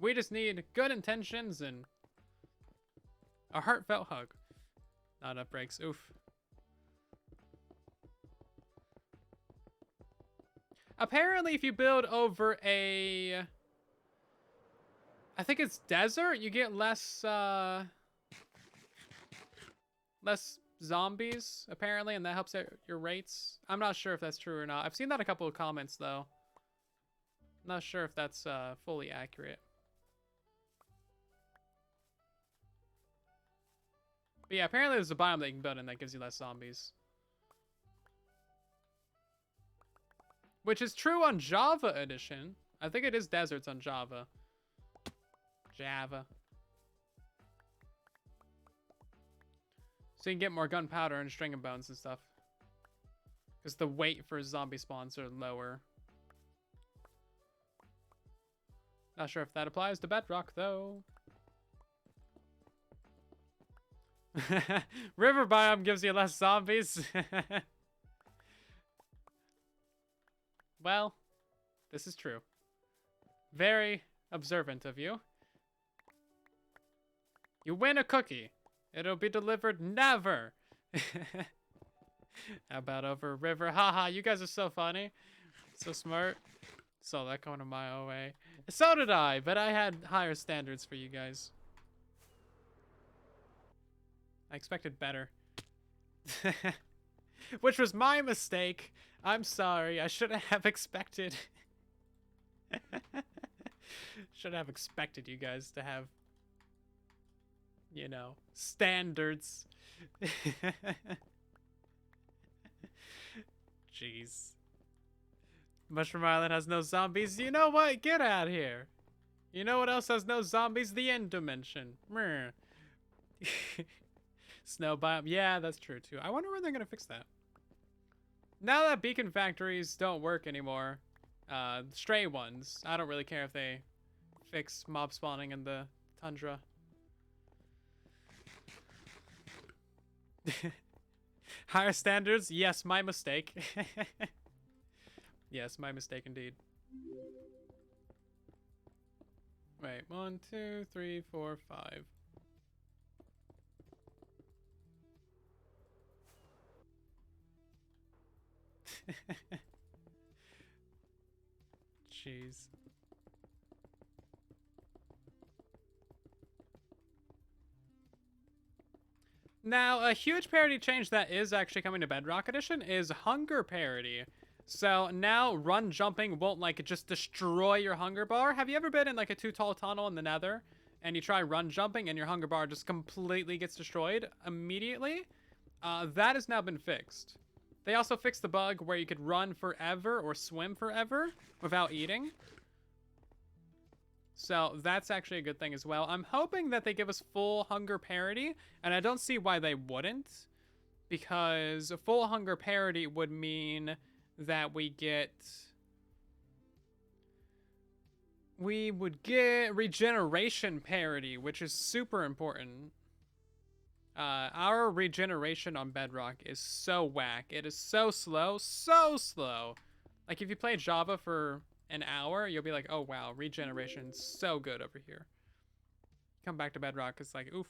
We just need good intentions and a heartfelt hug. Not enough breaks. Oof. Apparently, if you build over a... I think it's desert, you get less zombies, apparently, and that helps out your rates. I'm not sure if that's true or not. I've seen that in a couple of comments, though. Not sure if that's fully accurate. But yeah, apparently there's a biome that you can build in that gives you less zombies. Which is true on Java Edition. I think it is deserts on Java. So you can get more gunpowder and string of bones and stuff. Because the weight for zombie spawns are lower. Not sure if that applies to Bedrock, though. River biome gives you less zombies. Well, this is true. Very observant of you. You win a cookie. It'll be delivered never. How about over a river? Haha, you guys are so funny. So smart. Saw that going a mile away. So did I, but I had higher standards for you guys. I expected better. Which was my mistake. I'm sorry. I shouldn't have expected. Shouldn't have expected you guys to have, you know, standards. Jeez. Mushroom Island has no zombies. You know what? Get out of here. You know what else has no zombies? The end dimension. Snow biome. Yeah, that's true too. I wonder when they're gonna fix that. Now that beacon factories don't work anymore, stray ones, I don't really care if they fix mob spawning in the tundra. Higher standards? Yes, my mistake. Yes, my mistake indeed. Wait, 1, 2, 3, 4, 5. Jeez. Now, a huge parity change that is actually coming to Bedrock Edition is hunger parity. So now run jumping won't like just destroy your hunger bar. Have you ever been in like a too tall tunnel in the nether and you try run jumping and your hunger bar just completely gets destroyed immediately? That has now been fixed. They also fixed the bug where you could run forever or swim forever without eating. So that's actually a good thing as well. I'm hoping that they give us full hunger parity, and I don't see why they wouldn't, because full hunger parity would mean that we we would get regeneration parity, which is super important. Our regeneration on Bedrock is so whack. It is so slow, so slow. Like, if you play Java for an hour, you'll be like, oh wow, regeneration's so good over here. Come back to Bedrock, it's like, oof.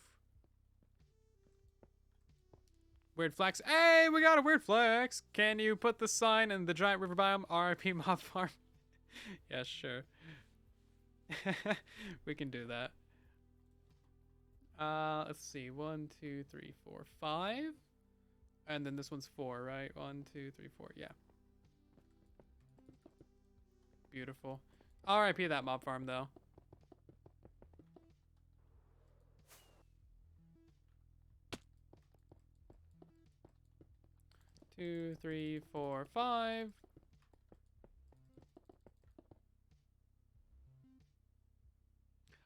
Weird flex. Hey, we got a weird flex. Can you put the sign in the giant river biome? RIP mob farm. Yeah, sure. We can do that. Let's see. 1, 2, 3, 4, 5. And then this one's 4, right? 1, 2, 3, 4. Yeah. Beautiful. RIP that mob farm, though. Two, 3, 4, 5.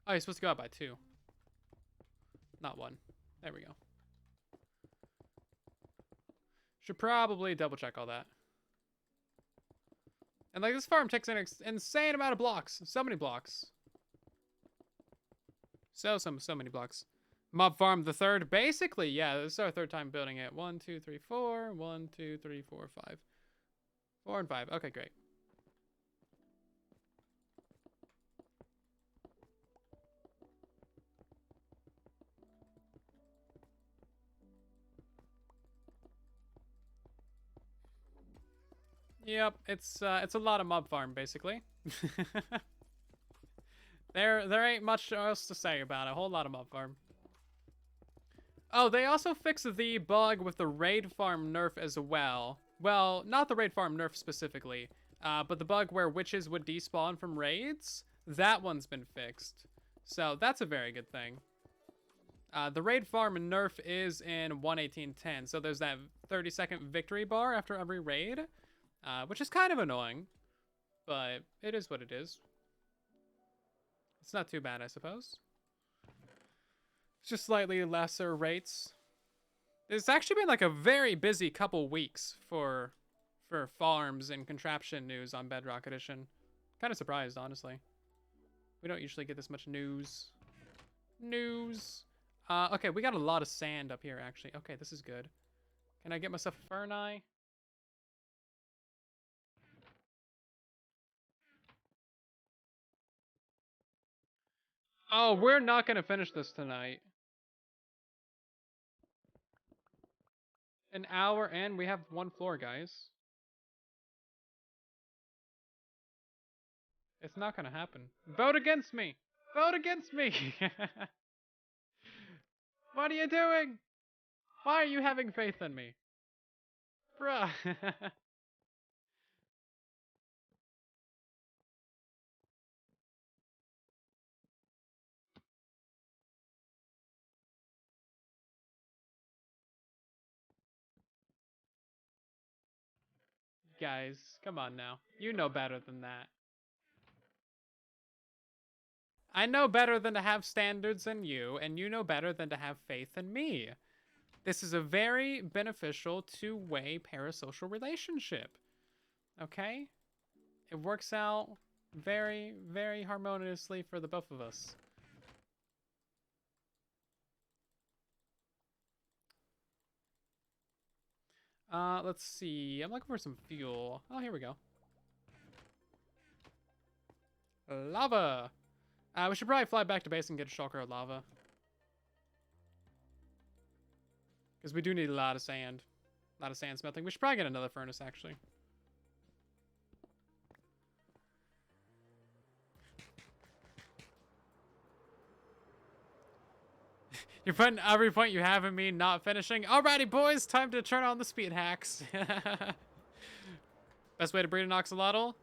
Oh, you're supposed to go out by 2. Not 1. There we go. Should probably double check all that. And like, this farm takes an insane amount of blocks. So many blocks. So many blocks. Mob farm the third. Basically, yeah, this is our third time building it. 1, 2, 3, 4. 1, 2, 3, 4, 5. 4 and 5. Okay, great. Yep, it's a lot of mob farm basically. There ain't much else to say about it. A whole lot of mob farm. Oh, they also fixed the bug with the raid farm nerf as well. Well, not the raid farm nerf specifically, but the bug where witches would despawn from raids. That one's been fixed, so that's a very good thing. The raid farm nerf is in 1:18:10, so there's that 30-second victory bar after every raid. Which is kind of annoying, but it is what it is. It's not too bad, I suppose. It's just slightly lesser rates. It's actually been like a very busy couple weeks for farms and contraption news on Bedrock Edition. Kind of surprised, honestly. We don't usually get this much news. Okay, we got a lot of sand up here, actually. Okay, this is good. Can I get myself a Ferni? Oh, we're not gonna finish this tonight. An hour and we have 1 floor, guys. It's not gonna happen. Vote against me! Vote against me! What are you doing? Why are you having faith in me? Bruh. Guys, come on now. You know better than that. I know better than to have standards in you, and you know better than to have faith in me. This is a very beneficial two-way parasocial relationship. Okay? It works out very, very harmoniously for the both of us. Let's see. I'm looking for some fuel. Oh, here we go. Lava! We should probably fly back to base and get a shulker of lava. Because we do need a lot of sand. A lot of sand smelting. We should probably get another furnace, actually. You're putting every point you have in me not finishing. Alrighty, boys. Time to turn on the speed hacks. Best way to breed an axolotl?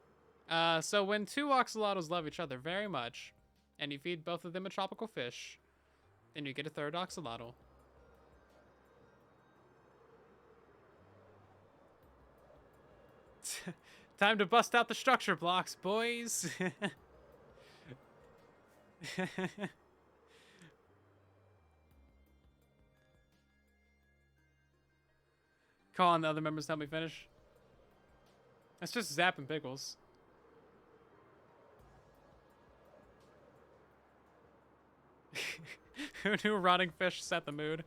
So when 2 axolotls love each other very much, and you feed both of them a tropical fish, then you get a 3rd axolotl. Time to bust out the structure blocks, boys. Call on the other members to help me finish. That's just Zap and Pickles. Who knew rotting fish set the mood?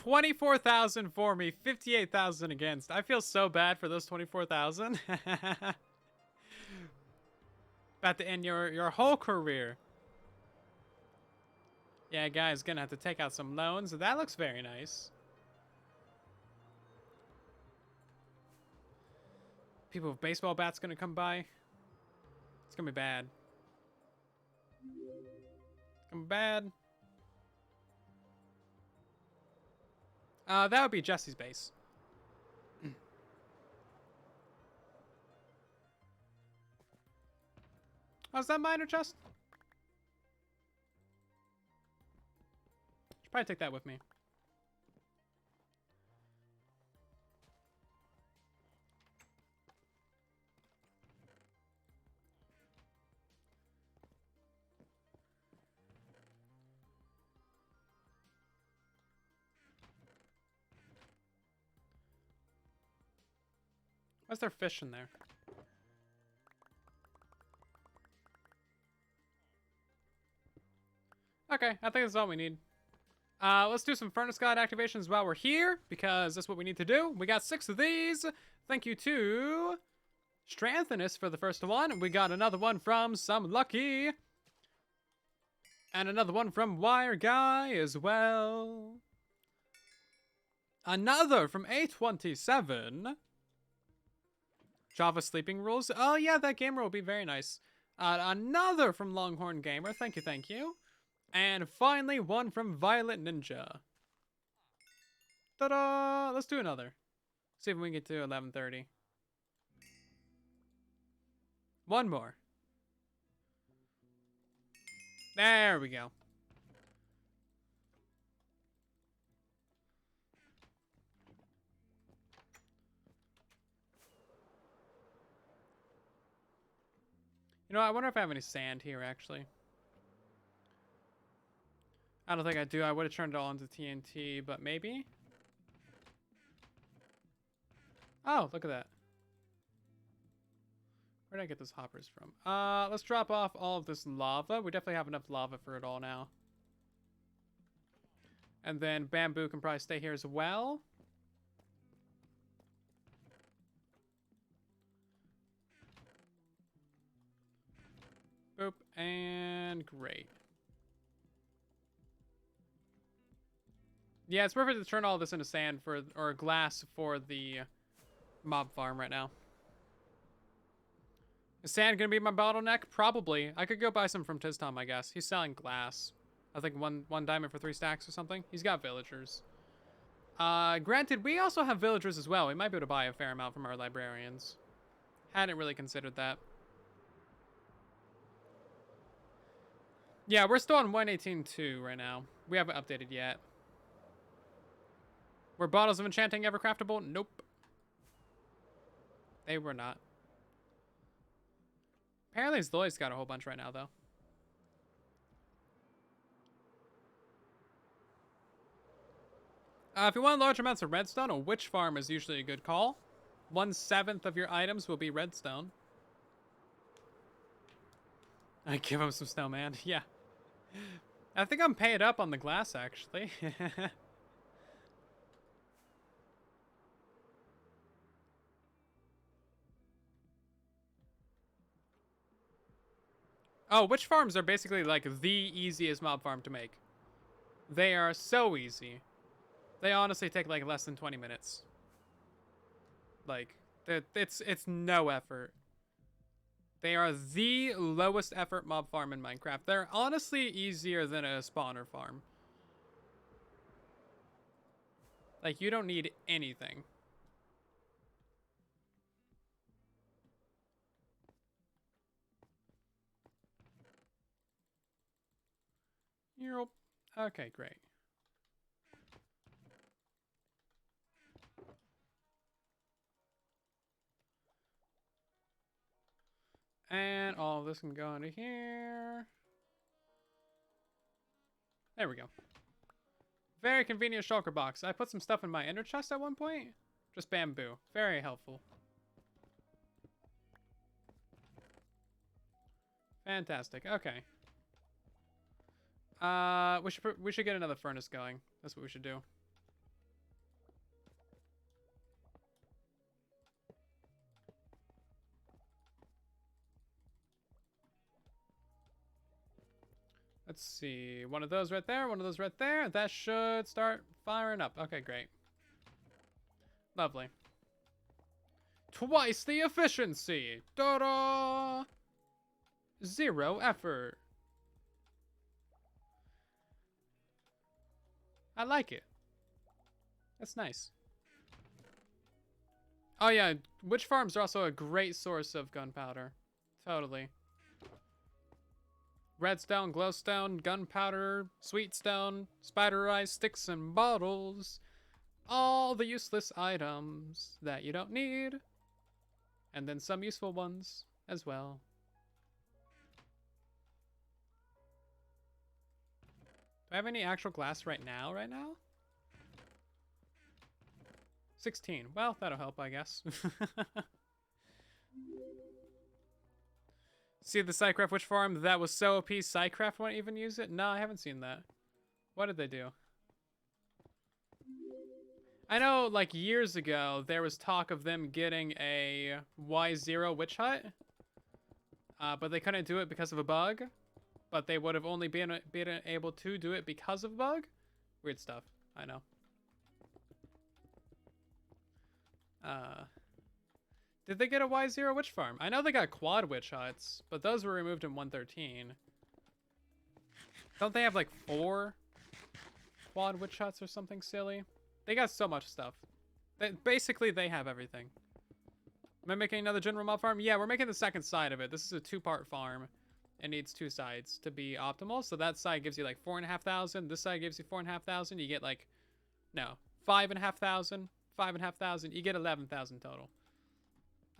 $24,000 for me, 58,000 against. I feel so bad for those 24,000. About to end your whole career. Yeah, guys, gonna have to take out some loans. That looks very nice. People with baseball bats gonna come by. It's gonna be bad. It's gonna be bad. That would be Jesse's base. Oh, is that mine or chest? Should probably take that with me. Why's there fish in there? Okay, I think that's all we need. Let's do some furnace god activations while we're here, because that's what we need to do. We got 6 of these. Thank you to Strengthenus for the first one. We got another one from Some Lucky. And another one from Wire Guy as well. Another from A27. Java Sleeping Rules. Oh yeah, that gamer will be very nice. Another from Longhorn Gamer. Thank you, thank you. And finally, one from Violet Ninja. Ta-da! Let's do another. See if we can get to 11:30. One more. There we go. You know, I wonder if I have any sand here, actually. I don't think I do. I would have turned it all into TNT, but maybe? Oh, look at that. Where did I get those hoppers from? Let's drop off all of this lava. We definitely have enough lava for it all now. And then bamboo can probably stay here as well. Boop, and great. Yeah, it's perfect to turn all this into sand for, or glass for the mob farm right now. Is sand gonna be my bottleneck? Probably. I could go buy some from Tistom, I guess. He's selling glass. I think one diamond for 3 stacks or something. He's got villagers. Granted, we also have villagers as well. We might be able to buy a fair amount from our librarians. Hadn't really considered that. Yeah, we're still on 118.2 right now. We haven't updated yet. Were bottles of enchanting ever craftable? Nope. They were not. Apparently Zoe's got a whole bunch right now, though. If you want large amounts of redstone, a witch farm is usually a good call. 1/7 of your items will be redstone. I give him some snowman. Yeah. I think I'm paid up on the glass, actually. Oh, witch farms are basically like the easiest mob farm to make. They are so easy. They honestly take like less than 20 minutes. Like, it's no effort. They are the lowest effort mob farm in Minecraft. They're honestly easier than a spawner farm. Like, you don't need anything. Europe. Okay, great. And all of this can go into here. There we go. Very convenient shulker box. I put some stuff in my ender chest at one point, Just bamboo. Very helpful. Fantastic. Okay. We should get another furnace going. That's what we should do. Let's see. One of those right there. One of those right there. That should start firing up. Okay, great. Lovely. Twice the efficiency. Ta-da! 0 effort. I like it. That's nice. Oh yeah, witch farms are also a great source of gunpowder. Totally. Redstone, glowstone, gunpowder, sweetstone, spider eyes, sticks, and bottles. All the useless items that you don't need. And then some useful ones as well. Do I have any actual glass right now? 16. Well, that'll help, I guess. See the Psycraft Witch Farm? That was so OP. Psycraft won't even use it? No, I haven't seen that. What did they do? I know, like, years ago, there was talk of them getting a Y0 Witch Hut. But they couldn't do it because of a bug. But they would have only been able to do it because of a bug? Weird stuff. I know. Did they get a Y0 Witch Farm? I know they got quad witch huts, but those were removed in 113. Don't they have like 4 quad witch huts or something silly? They got so much stuff. Basically, they have everything. Am I making another general mob farm? Yeah, we're making the second side of it. This is a 2-part farm. It needs 2 sides to be optimal. So that side gives you like 4,500. This side gives you 4,500. You get like, no, 5,500, 5,500. You get 11,000 total.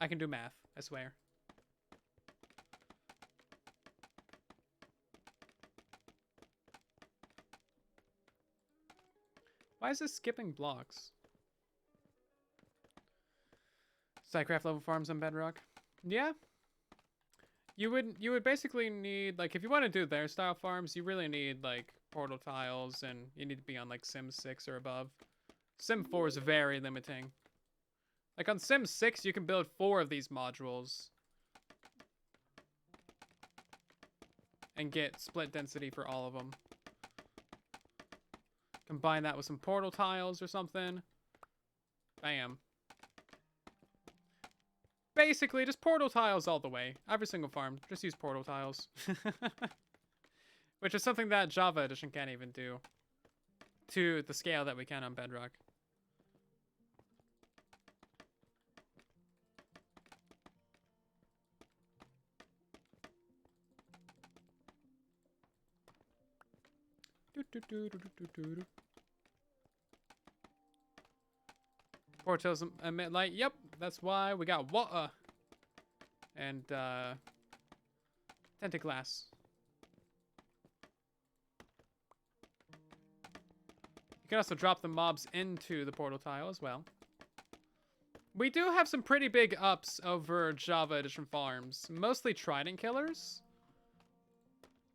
I can do math, I swear. Why is this skipping blocks? Psycraft level farms on Bedrock. Yeah. You would basically need, like, if you want to do their style farms, you really need like portal tiles, and you need to be on like Sim 6 or above. Sim 4 is very limiting. Like on Sim 6, you can build 4 of these modules and get split density for all of them. Combine that with some portal tiles or something. Bam. Basically, just portal tiles all the way. Every single farm, just use portal tiles. Which is something that Java Edition can't even do to the scale that we can on Bedrock. Portals emit light. Yep, that's why we got water and tinted glass. You can also drop the mobs into the portal tile as well. We do have some pretty big ups over Java Edition farms. Mostly Trident Killers.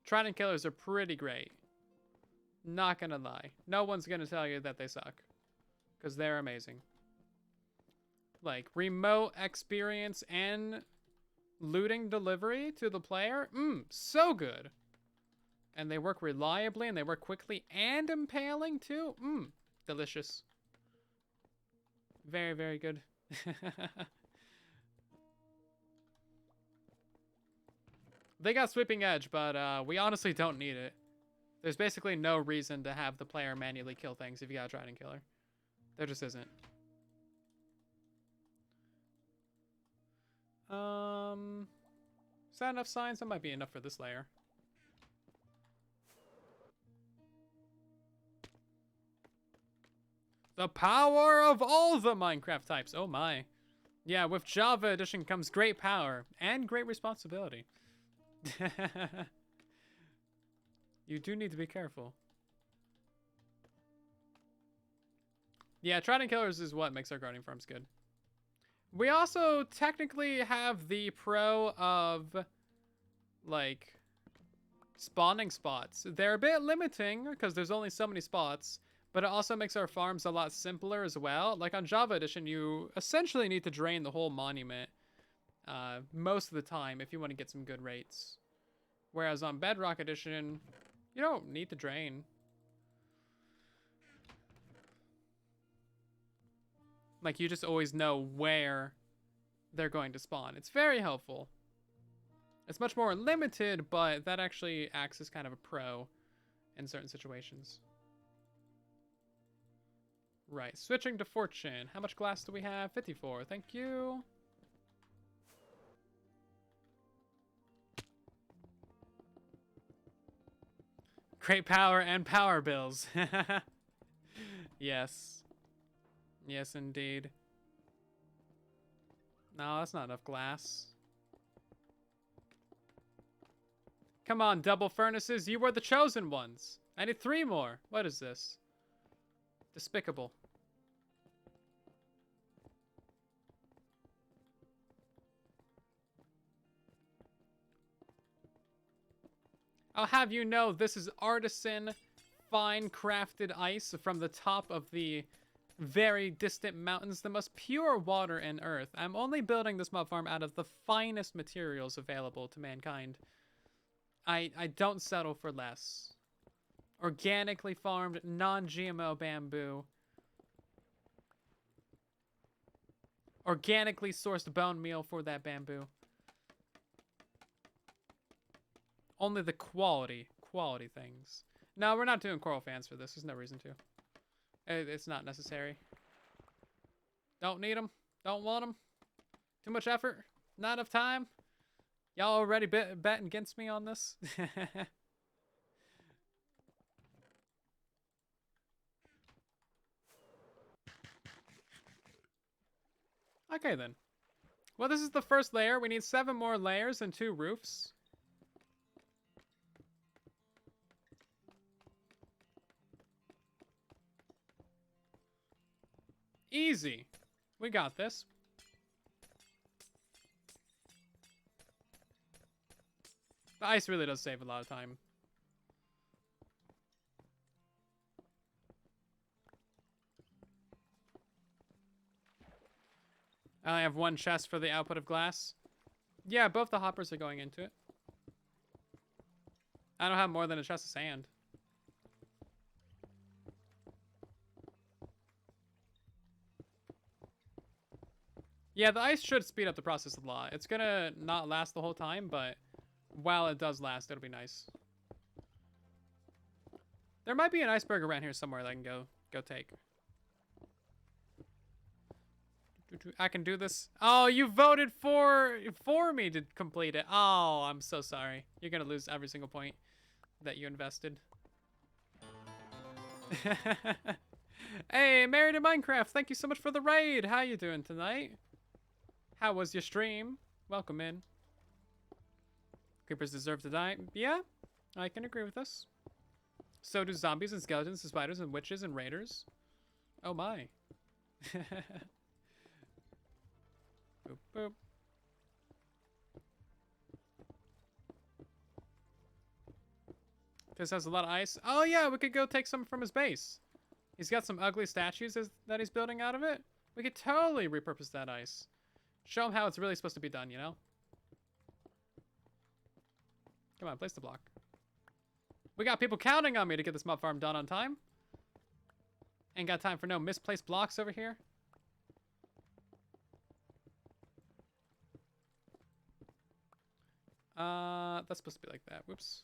Trident Killers are pretty great. Not gonna lie. No one's gonna tell you that they suck. Because they're amazing. Like, remote experience and looting delivery to the player. So good. And they work reliably, and they work quickly and impaling too. Delicious. Very, very good. They got Sweeping Edge, but we honestly don't need it. There's basically no reason to have the player manually kill things if you got a Trident Killer. There just isn't. Is that enough signs? That might be enough for this layer. The power of all the Minecraft types. Oh my. Yeah, with Java Edition comes great power and great responsibility. You do need to be careful. Yeah, trident killers is what makes our guarding farms good. We also technically have the pro of, like, spawning spots. They're a bit limiting because there's only so many spots, but it also makes our farms a lot simpler as well. Like on Java Edition, you essentially need to drain the whole monument most of the time if you want to get some good rates. Whereas on Bedrock Edition, you don't need to drain. Like, you just always know where they're going to spawn. It's very helpful. It's much more limited, but that actually acts as kind of a pro in certain situations. Right, switching to Fortune. How much glass do we have? 54, thank you. Great power and power bills. Yes. Yes, indeed. No, that's not enough glass. Come on, double furnaces. You were the chosen ones. I need 3 more. What is this? Despicable. I'll have you know this is artisan, fine crafted ice from the top of the very distant mountains, the most pure water and earth. I'm only building this mob farm out of the finest materials available to mankind. I don't settle for less. Organically farmed, non-GMO bamboo. Organically sourced bone meal for that bamboo. Only the quality things. No, we're not doing coral fans for this. There's no reason to. It's not necessary. Don't need them. Don't want them. Too much effort. Not enough time. Y'all already betting against me on this? Okay, then. Well, this is the first layer. We need 7 more layers and 2 roofs. Easy. We got this. The ice really does save a lot of time. I only have 1 chest for the output of glass. Yeah, both the hoppers are going into it. I don't have more than a chest of sand. Yeah, the ice should speed up the process a lot. It's gonna not last the whole time, but while it does last, it'll be nice. There might be an iceberg around here somewhere that I can go take. I can do this. Oh, you voted for me to complete it. Oh, I'm so sorry. You're gonna lose every single point that you invested. Hey, Married in Minecraft, thank you so much for the raid. How you doing tonight? How was your stream? Welcome in. Creepers deserve to die. Yeah, I can agree with this. So do zombies and skeletons and spiders and witches and raiders. Oh my. Boop, boop. This has a lot of ice. Oh yeah, we could go take some from his base. He's got some ugly statues that he's building out of it. We could totally repurpose that ice. Show him how it's really supposed to be done, you know? Come on, place the block. We got people counting on me to get this mob farm done on time. Ain't got time for no misplaced blocks over here. That's supposed to be like that. Whoops.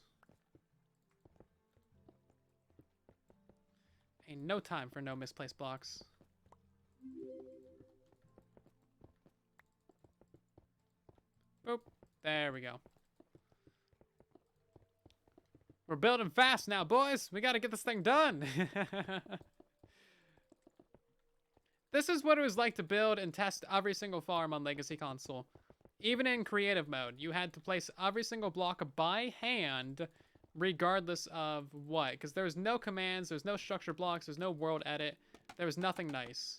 Ain't no time for no misplaced blocks. Boop. There we go. We're building fast now, boys. We gotta get this thing done. This is what it was like to build and test every single farm on Legacy Console. Even in creative mode, you had to place every single block by hand, regardless of what. Because there's no commands, there's no structure blocks, there's no world edit. There was nothing nice.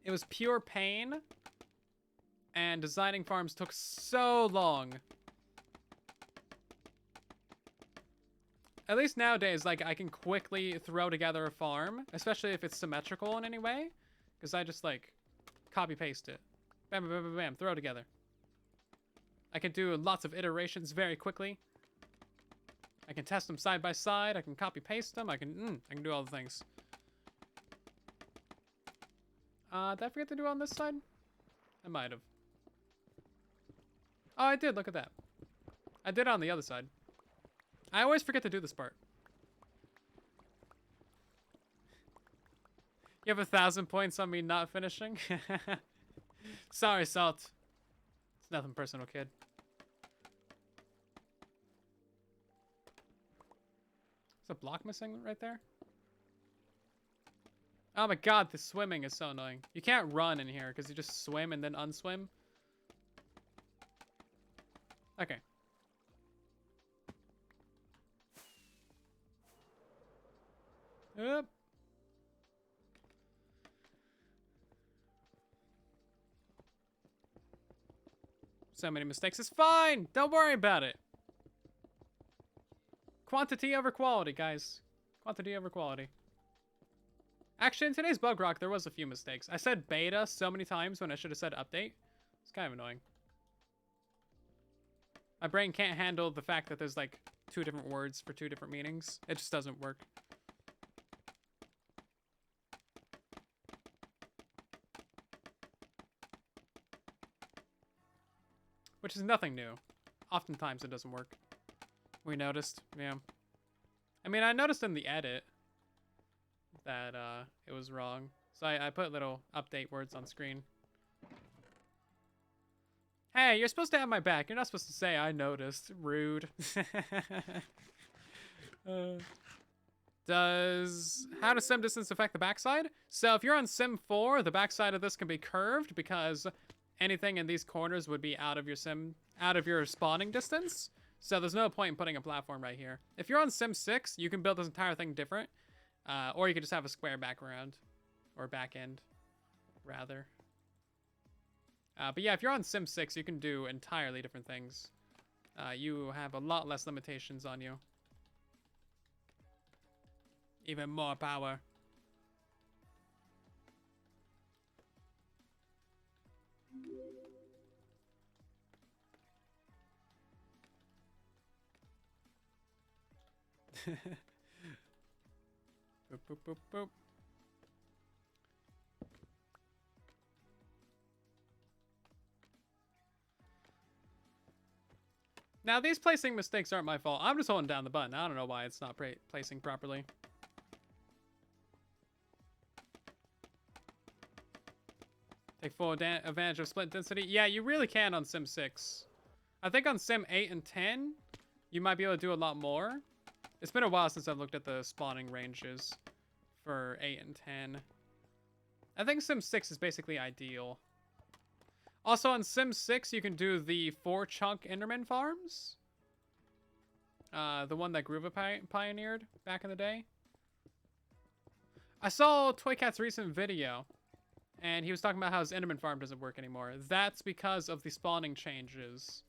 It was pure pain. And designing farms took so long. At least nowadays, like, I can quickly throw together a farm, especially if it's symmetrical in any way, because I just, like, copy-paste it. Bam, bam, bam, bam, throw together. I can do lots of iterations very quickly. I can test them side by side. I can copy-paste them. I can do all the things. Did I forget to do it on this side? I might have. Oh, I did. Look at that. I did it on the other side. I always forget to do this part. You have 1,000 points on me not finishing? Sorry, Salt. It's nothing personal, kid. Is a block missing right there? Oh my god, the swimming is so annoying. You can't run in here because you just swim and then unswim. Okay. Yep. So many mistakes. It's fine. Don't worry about it. Quantity over quality, guys. Quantity over quality. Actually, in today's Bedrock, there was a few mistakes. I said beta so many times when I should have said update. It's kind of annoying. My brain can't handle the fact that there's like 2 different words for 2 different meanings. It just doesn't work. Which is nothing new. Oftentimes it doesn't work. We noticed, yeah. I mean, I noticed in the edit that it was wrong. So I put little update words on screen. Hey, you're supposed to have my back. You're not supposed to say I noticed. Rude. How does sim distance affect the backside? So if you're on sim 4, the backside of this can be curved because anything in these corners would be out of your spawning distance. So there's no point in putting a platform right here. If you're on sim 6, you can build this entire thing different. Or you could just have a square background. Or back end, rather. But yeah, if you're on sim 6, you can do entirely different things. You have a lot less limitations on you. Even more power. Boop, boop, boop, boop. Now, these placing mistakes aren't my fault. I'm just holding down the button. I don't know why it's not placing properly. Take full advantage of split density. Yeah, you really can on Sim 6. I think on Sim 8 and 10, you might be able to do a lot more. It's been a while since I've looked at the spawning ranges for 8 and 10. I think Sim 6 is basically ideal. Also, on Sim 6, you can do the 4-chunk Enderman farms. The one that Groova pioneered back in the day. I saw Toycat's recent video, and he was talking about how his Enderman farm doesn't work anymore. That's because of the spawning changes.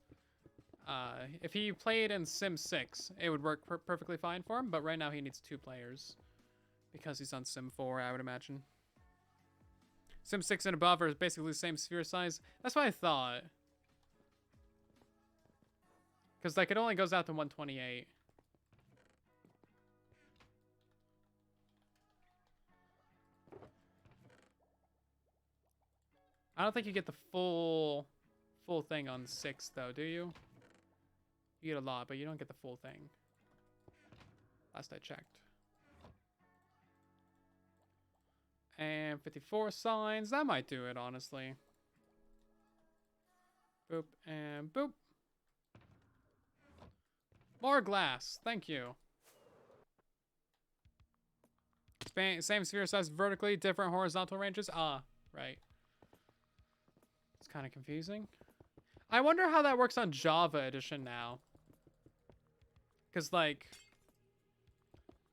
If he played in Sim 6, it would work perfectly fine for him, but right now he needs 2 players. Because he's on Sim 4, I would imagine. Sim 6 and above are basically the same sphere size. That's what I thought. Because, like, it only goes out to 128. I don't think you get the full thing on 6, though, do you? You get a lot, but you don't get the full thing. Last I checked. And 54 signs. That might do it, honestly. Boop and boop. More glass. Thank you. Same sphere size vertically, different horizontal ranges. Ah, right. It's kind of confusing. I wonder how that works on Java Edition now. Because, like,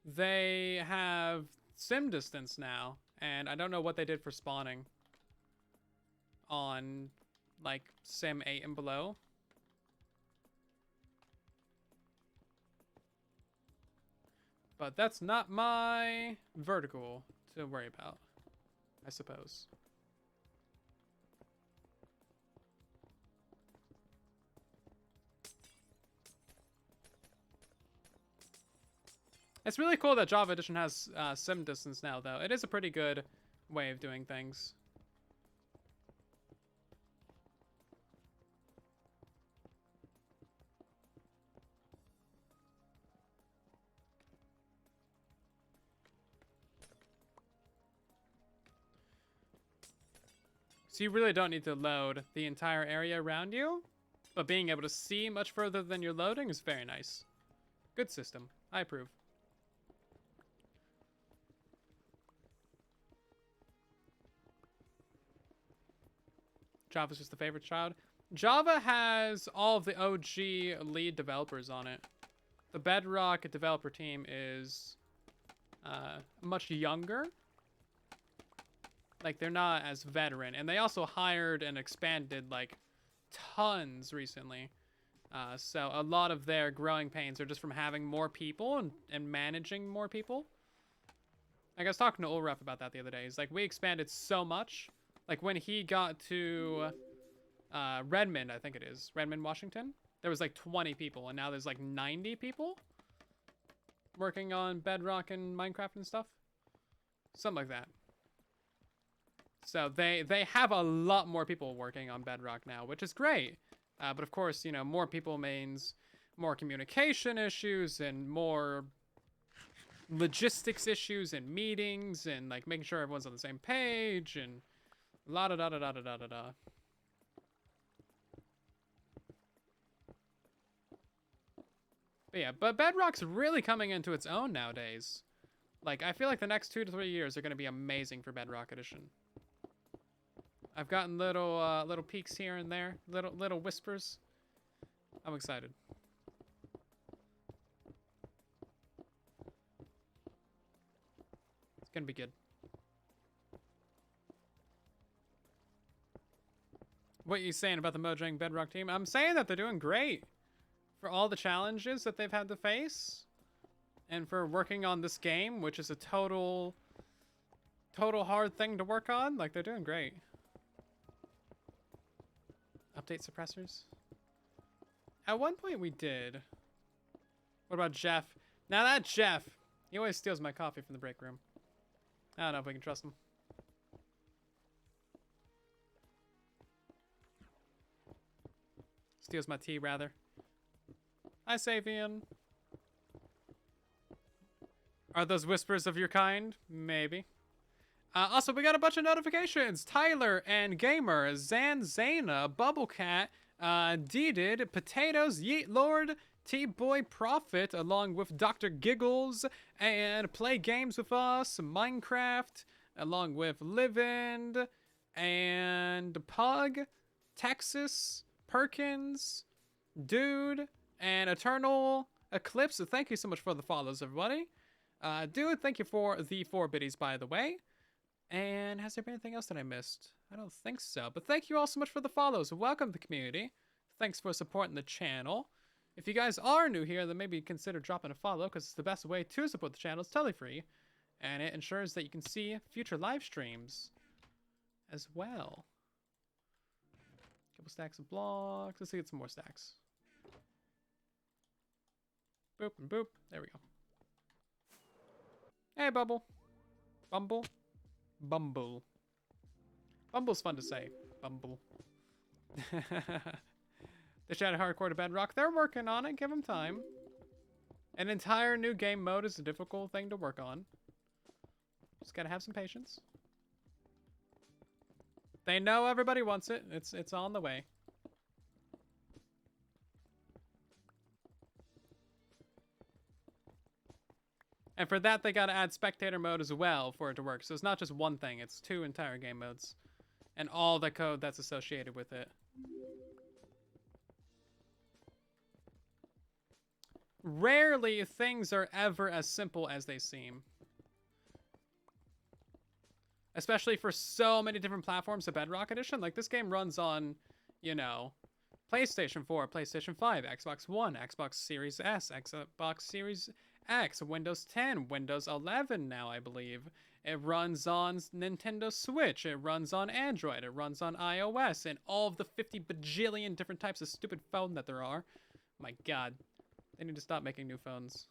they have sim distance now, and I don't know what they did for spawning on like sim 8 and below. But that's not my vertical to worry about, I suppose. It's really cool that Java Edition has sim distance now, though. It is a pretty good way of doing things. So you really don't need to load the entire area around you, but being able to see much further than you're loading is very nice. Good system. I approve. Java's just the favorite child. Java has all of the OG lead developers on it. The Bedrock developer team is much younger. Like, they're not as veteran. And they also hired and expanded, like, tons recently. So a lot of their growing pains are just from having more people and managing more people. Like, I was talking to Ulref about that the other day. He's like, we expanded so much. Like, when he got to Redmond, I think it is, Redmond, Washington, there was like 20 people, and now there's like 90 people working on Bedrock and Minecraft and stuff. Something like that. So they have a lot more people working on Bedrock now, which is great. But of course, you know, more people means more communication issues and more logistics issues and meetings and like making sure everyone's on the same page and la da da da da da da da da. But yeah, but Bedrock's really coming into its own nowadays. Like, I feel like the next 2 to 3 years are going to be amazing for Bedrock Edition. I've gotten little peeks here and there, little whispers. I'm excited. It's gonna be good. What are you saying about the Mojang Bedrock team? I'm saying that they're doing great for all the challenges that they've had to face, and for working on this game, which is a total hard thing to work on. Like, they're doing great. Update suppressors? At one point we did. What about Jeff? Now that Jeff, he always steals my coffee from the break room. I don't know if we can trust him. Steals my tea, rather. Hi, Savian. Are those whispers of your kind? Maybe. Also, we got a bunch of notifications. Tyler and Gamer, Zanzana, Bubblecat, Deeded, Potatoes, Yeet Lord, T-Boy Prophet, along with Dr. Giggles, and Play Games with Us, Minecraft, along with Livind, and Pug, Texas, Perkins, Dude, and Eternal Eclipse. So thank you so much for the follows, everybody. Dude, thank you for the 4 biddies, by the way. And has there been anything else that I missed? I don't think so. But thank you all so much for the follows. Welcome to the community. Thanks for supporting the channel. If you guys are new here, then maybe consider dropping a follow, because it's the best way to support the channel. It's totally free. And it ensures that you can see future live streams as well. Couple stacks of blocks. Let's get some more stacks. Boop and boop. There we go. Hey, Bubble. Bumble. Bumble. Bumble's fun to say. Bumble. They shouted hardcore to Bedrock. They're working on it. Give them time. An entire new game mode is a difficult thing to work on. Just gotta have some patience. They know everybody wants it. It's on the way. And for that, they gotta add spectator mode as well for it to work. So it's not just one thing, it's 2 entire game modes. And all the code that's associated with it. Rarely things are ever as simple as they seem. Especially for so many different platforms of Bedrock Edition. Like, this game runs on, you know, PlayStation 4, PlayStation 5, Xbox One, Xbox Series S, Xbox Series X, Windows 10, Windows 11 now, I believe. It runs on Nintendo Switch. It runs on Android. It runs on iOS. And all of the 50 bajillion different types of stupid phone that there are. My God. They need to stop making new phones.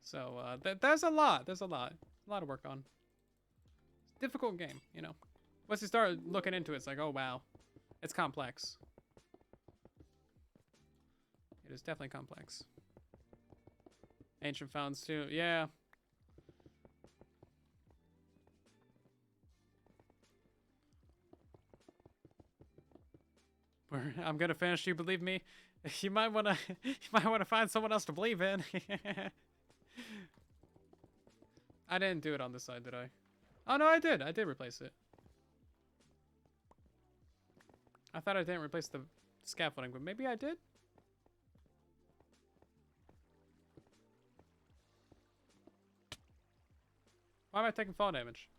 So, there's a lot. There's a lot. A lot to work on. It's a difficult game, you know. Once you start looking into it, it's like, oh, wow. It's complex. It is definitely complex. Ancient founds, too. Yeah. I'm gonna finish, you believe me? You might wanna find someone else to believe in. I didn't do it on this side, did I? Oh, no, I did. I did replace it. I thought I didn't replace the scaffolding, but maybe I did? Why am I taking fall damage?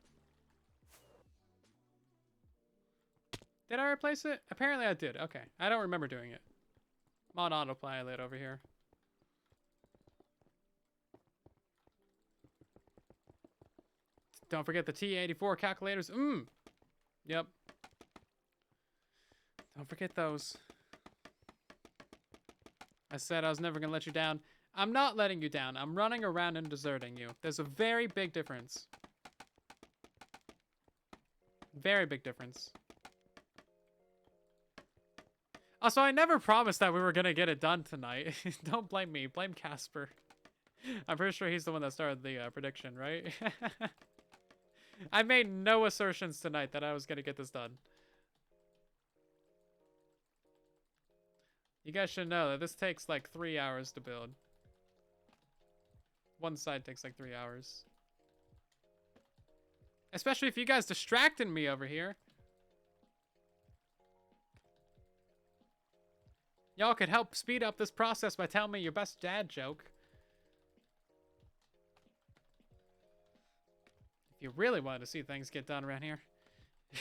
Did I replace it? Apparently I did. Okay. I don't remember doing it. I'm on autopilot over here. Don't forget the T84 calculators. Yep. Don't forget those. I said I was never going to let you down. I'm not letting you down. I'm running around and deserting you. There's a very big difference. Very big difference. Also, I never promised that we were going to get it done tonight. Don't blame me. Blame Casper. I'm pretty sure he's the one that started the prediction, right? I made no assertions tonight that I was going to get this done. You guys should know that this takes like 3 hours to build. One side takes like 3 hours. Especially if you guys distracted me over here. Y'all could help speed up this process by telling me your best dad joke. If you really wanted to see things get done around here.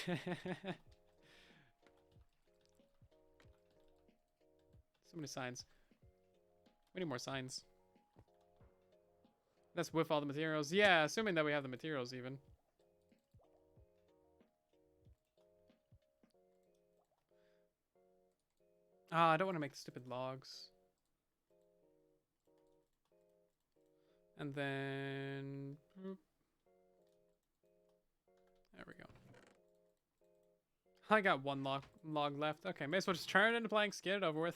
So many signs. We need more signs. That's with all the materials. Yeah, assuming that we have the materials even. I don't want to make stupid logs. And then... There we go. I got one log left. Okay, may as well just turn it into planks, get it over with.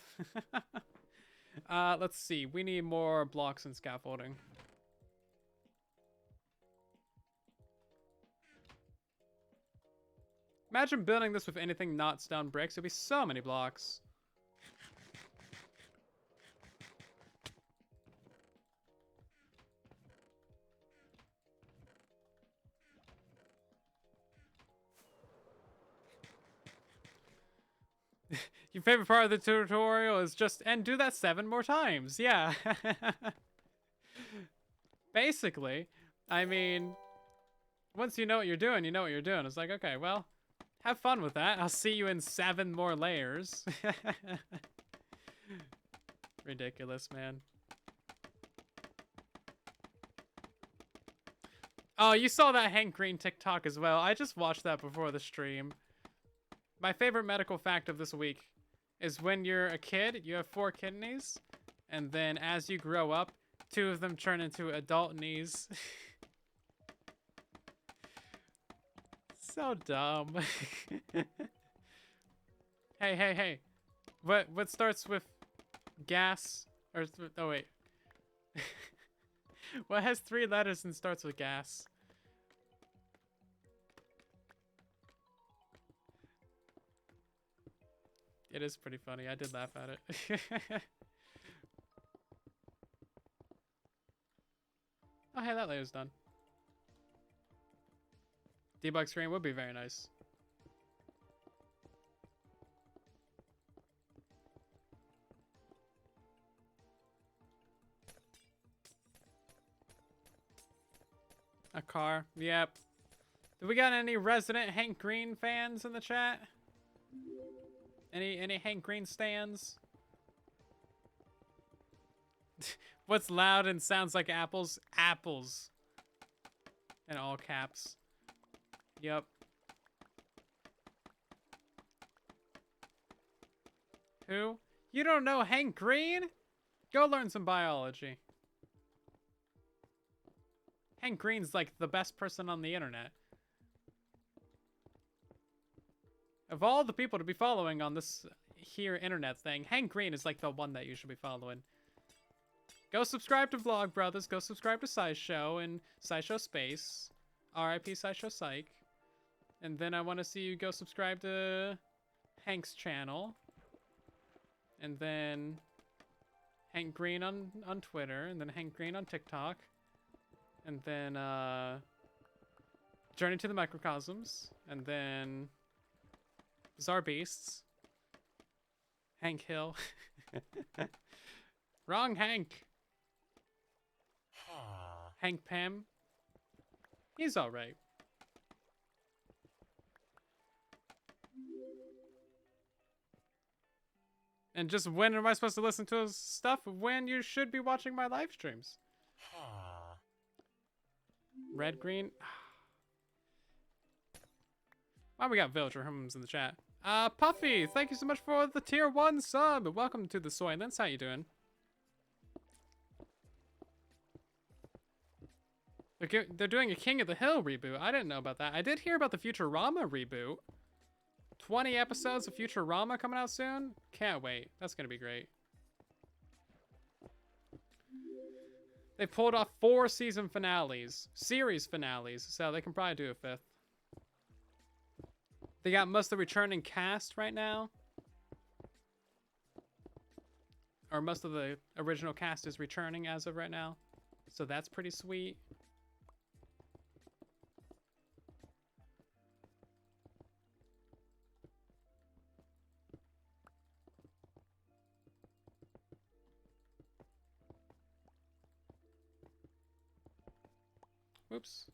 Let's see. We need more blocks and scaffolding. Imagine building this with anything not stone bricks. It'd be so many blocks. Your favorite part of the tutorial is just, and do that 7 more times. Yeah. Basically, I mean, once you know what you're doing, you know what you're doing. It's like, okay, well, have fun with that. I'll see you in 7 more layers. Ridiculous, man. Oh, you saw that Hank Green TikTok as well. I just watched that before the stream. My favorite medical fact of this week is when you're a kid, you have 4 kidneys, and then as you grow up, 2 of them turn into adult knees. So dumb. Hey. What starts with gas? Or, oh wait. What has 3 letters and starts with gas? It is pretty funny. I did laugh at it. Oh, hey, that layer's done. Debug screen would be very nice. A car. Yep. Do we got any resident Hank Green fans in the chat? Any Hank Green stands? What's loud and sounds like apples? Apples. In all caps. Yep. Who? You don't know Hank Green? Go learn some biology. Hank Green's like the best person on the internet. Of all the people to be following on this here internet thing, Hank Green is like the one that you should be following. Go subscribe to Vlog Brothers. Go subscribe to SciShow and SciShow Space. R.I.P. SciShow Psych. And then I want to see you go subscribe to Hank's channel. And then Hank Green on Twitter. And then Hank Green on TikTok. And then Journey to the Microcosms. And then Bizarre Beasts. Hank Hill. Wrong Hank. Hank Pym. He's alright. And just when am I supposed to listen to his stuff? When you should be watching my live streams. Red, green. Wow, we got Villager Homes in the chat. Puffy, thank you so much for the tier 1 sub. Welcome to the Soylents. How you doing? They're doing a King of the Hill reboot. I didn't know about that. I did hear about the Futurama reboot. 20 episodes of Futurama coming out soon. Can't wait. That's gonna be great. They pulled off 4 season finales, series finales, so they can probably do a 5th. They got most of the returning cast right now. Or most of the original cast is returning as of right now. So that's pretty sweet. Whoops.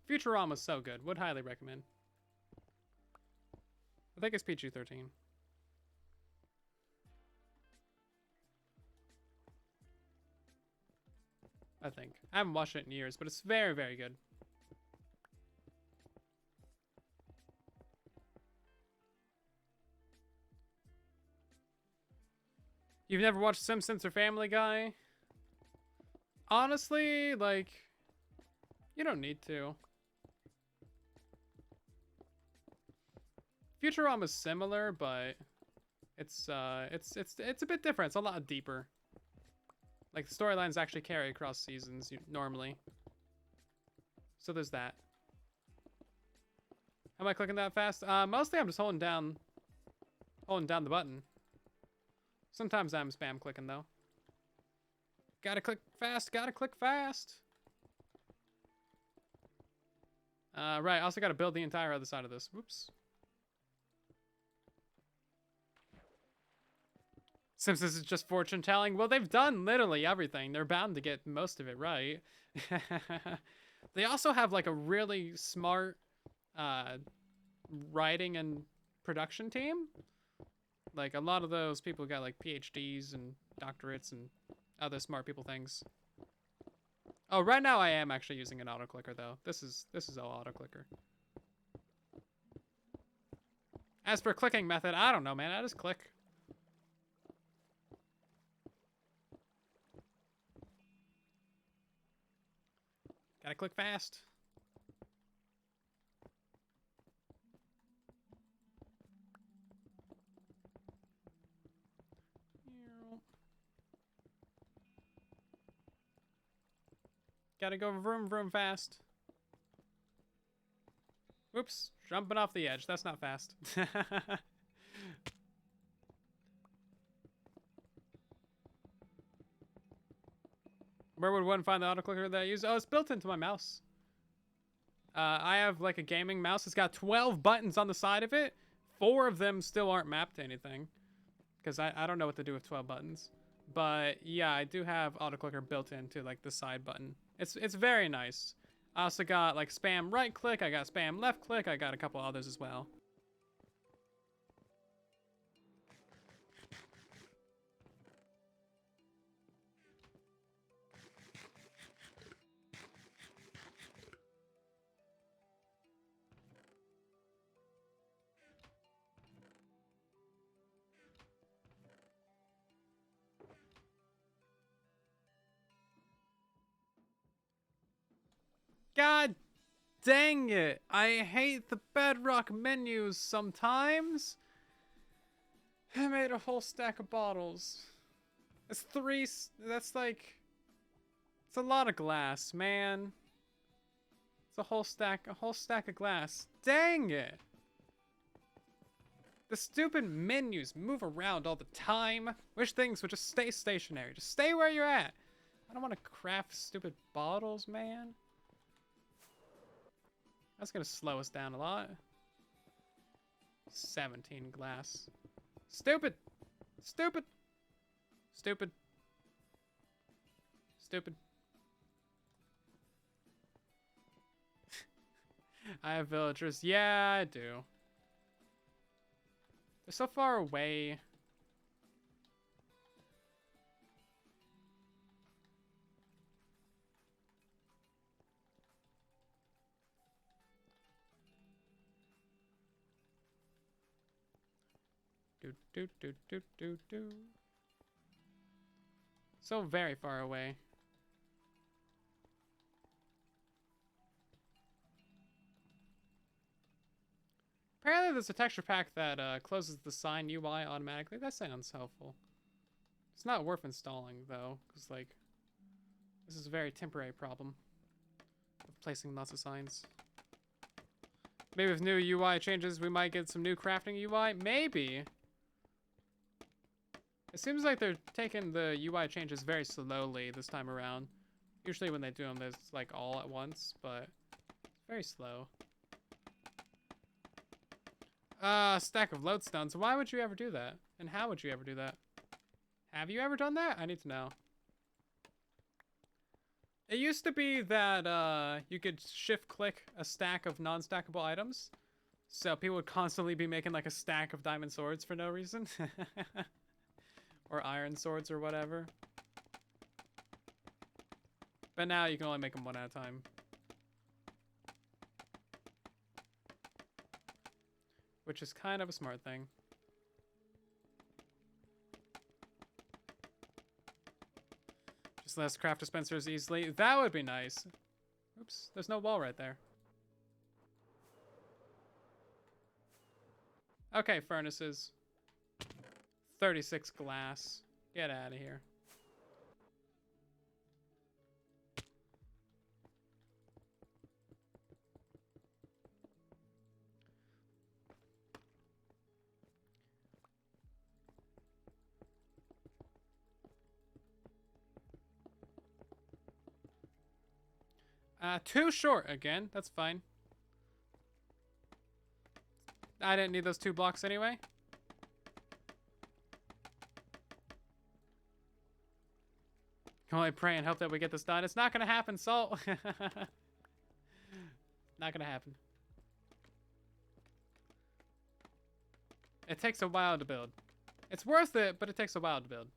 Futurama's so good. Would highly recommend. I think it's PG-13. I think. I haven't watched it in years, but it's very, very good. You've never watched Simpsons or Family Guy? Honestly, like, you don't need to. Futurama's similar, but it's a bit different. It's a lot deeper. Like, the storylines actually carry across seasons normally. So there's that. Am I clicking that fast? Mostly I'm just holding down the button. Sometimes I'm spam clicking though. Gotta click fast, gotta click fast. Right, also gotta build the entire other side of this. Whoops. Simpsons is just fortune telling. Well, they've done literally everything. They're bound to get most of it right. They also have like a really smart writing and production team. Like a lot of those people got like PhDs and doctorates and other smart people things. Oh, right now I am actually using an auto clicker though. This is all auto clicker. As for clicking method, I don't know, man. I just click. Gotta click fast. Gotta go vroom vroom fast. Whoops, jumping off the edge. That's not fast. Where would one find the autoclicker that I use? Oh, it's built into my mouse. I have like a gaming mouse. It's got 12 buttons on the side of it. 4 of them still aren't mapped to anything. Because I don't know what to do with 12 buttons. But yeah, I do have auto clicker built into like the side button. It's very nice. I also got like spam right click, I got spam left click, I got a couple others as well. God dang it. I hate the Bedrock menus sometimes. I made a whole stack of bottles. That's that's like, it's a lot of glass, man. It's a whole stack of glass. Dang it. The stupid menus move around all the time. Wish things would just stay stationary. Just stay where you're at. I don't want to craft stupid bottles, man. That's gonna slow us down a lot. 17 glass. Stupid! Stupid! Stupid. Stupid. I have villagers. Yeah, I do. They're so far away. Do. So very far away. Apparently there's a texture pack that closes the sign UI automatically. That sounds helpful. It's not worth installing though, because like, this is a very temporary problem of placing lots of signs. Maybe with new UI changes, we might get some new crafting UI. Maybe. It seems like they're taking the UI changes very slowly this time around. Usually when they do them, it's like all at once, but it's very slow. Stack of lodestones. Why would you ever do that? And how would you ever do that? Have you ever done that? I need to know. It used to be that you could shift click a stack of non-stackable items. So people would constantly be making like a stack of diamond swords for no reason. Or iron swords or whatever. But now you can only make them one at a time. Which is kind of a smart thing. Just less craft dispensers easily. That would be nice. Oops, there's no wall right there. Okay, furnaces. 36 glass. Get out of here. Too short again. That's fine. I didn't need those 2 blocks anyway. Can only pray and hope that we get this done. It's not gonna happen, Salt. Not gonna happen. It takes a while to build. It's worth it, but it takes a while to build.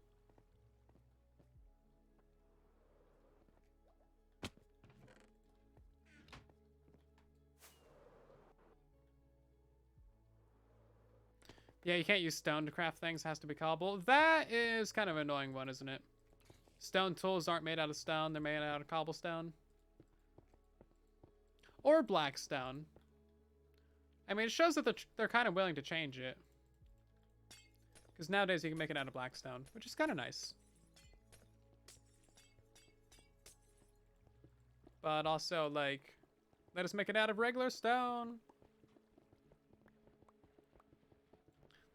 Yeah, you can't use stone to craft things. It has to be cobble. That is kind of an annoying one, isn't it? Stone tools aren't made out of stone. They're made out of cobblestone. Or black stone. I mean, it shows that they're kind of willing to change it. Because nowadays you can make it out of black stone, which is kind of nice. But also, like, let us make it out of regular stone.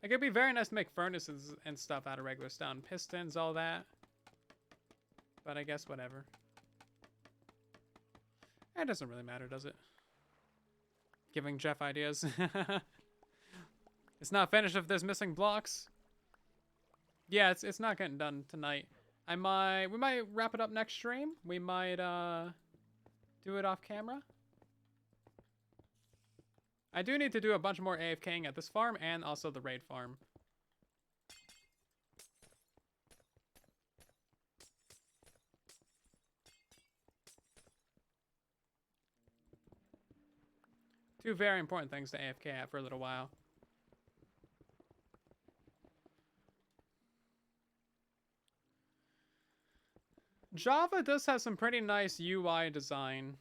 Like, it'd be very nice to make furnaces and stuff out of regular stone. Pistons, all that. But I guess whatever. It doesn't really matter, does it? Giving Jeff ideas. It's not finished if there's missing blocks. Yeah, it's not getting done tonight. We might wrap it up next stream. We might do it off camera. I do need to do a bunch more AFKing at this farm and also the raid farm. Two very important things to AFK at for a little while. Java does have some pretty nice UI design.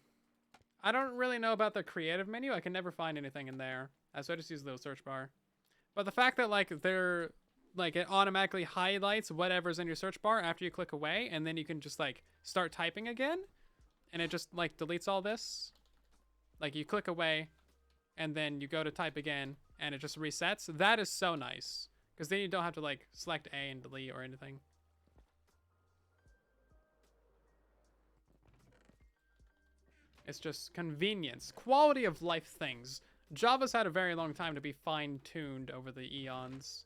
I don't really know about the creative menu. I can never find anything in there. So I just use the little search bar. But the fact that like it automatically highlights whatever's in your search bar after you click away, and then you can just like start typing again, and it just like deletes all this. Like you click away, and then you go to type again, and it just resets. That is so nice, because then you don't have to like select A and delete or anything. It's just convenience, quality of life things. Java's had a very long time to be fine-tuned over the eons.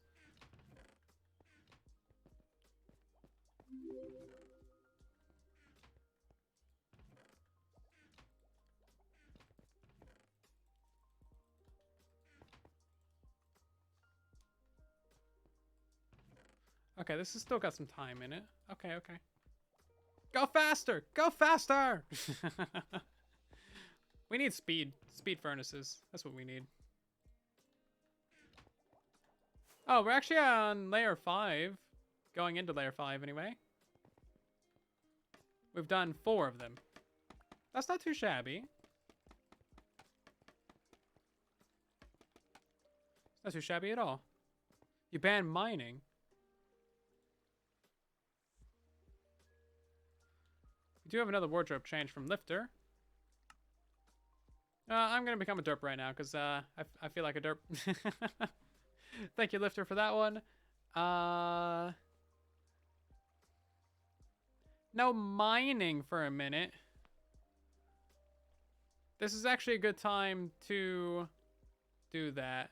Okay, this has still got some time in it. Okay, okay. Go faster! Go faster! We need speed. Speed furnaces. That's what we need. Oh, we're actually on layer 5. Going into layer 5 anyway. We've done 4 of them. That's not too shabby. It's not too shabby at all. You ban mining. We do have another wardrobe change from Lifter. I'm going to become a derp right now because I feel like a derp. Thank you, Lifter, for that one. No mining for a minute. This is actually a good time to do that.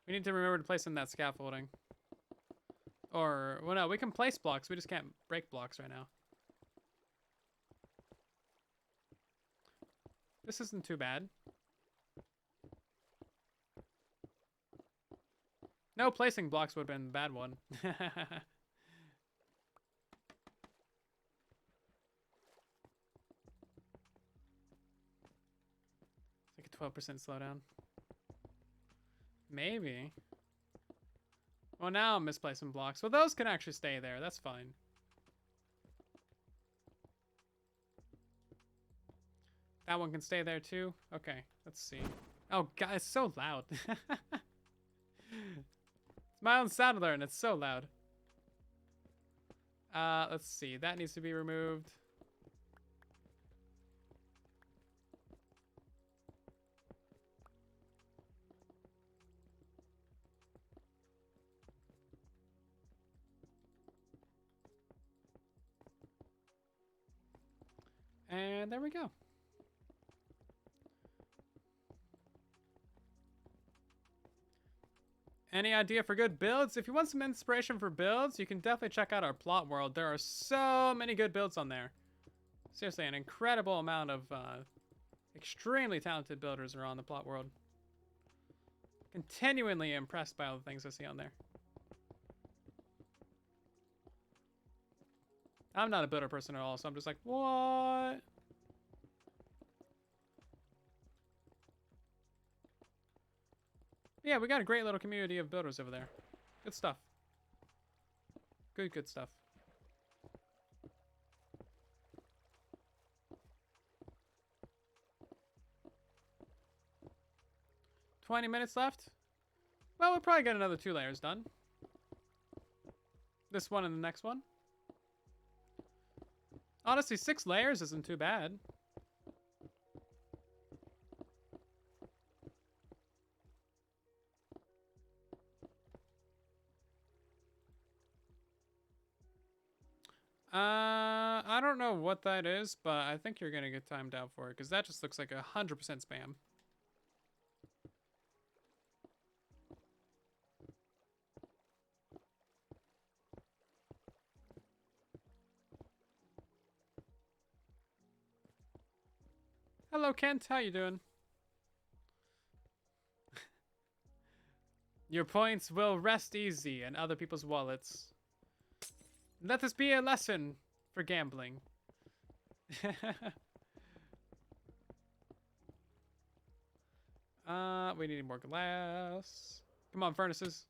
We need to remember to place in that scaffolding. Or, well, no, we can place blocks. We just can't break blocks right now. This isn't too bad. No, placing blocks would have been a bad one. It's like a 12% slowdown. Maybe. Well, now I'm misplacing blocks. Well, those can actually stay there. That's fine. That one can stay there too? Okay, let's see. Oh, God, it's so loud. It's my own sound alert, and it's so loud. Let's see. That needs to be removed. And there we go. Any idea for good builds? If you want some inspiration for builds, you can definitely check out our plot world. There are so many good builds on there. Seriously, an incredible amount of extremely talented builders are on the plot world. Continually impressed by all the things I see on there. I'm not a builder person at all, so I'm just like, what? Yeah, we got a great little community of builders over there. Good stuff. Good stuff. $20 minutes left? Well, we'll probably get another 2 layers done. This one and the next one. Honestly, 6 layers isn't too bad. what that is, but I think you're gonna get timed out for it, because that just looks like 100% spam. Hello, Kent. How you doing? Your points will rest easy in other people's wallets. Let this be a lesson for gambling. We need more glass. Come on, furnaces.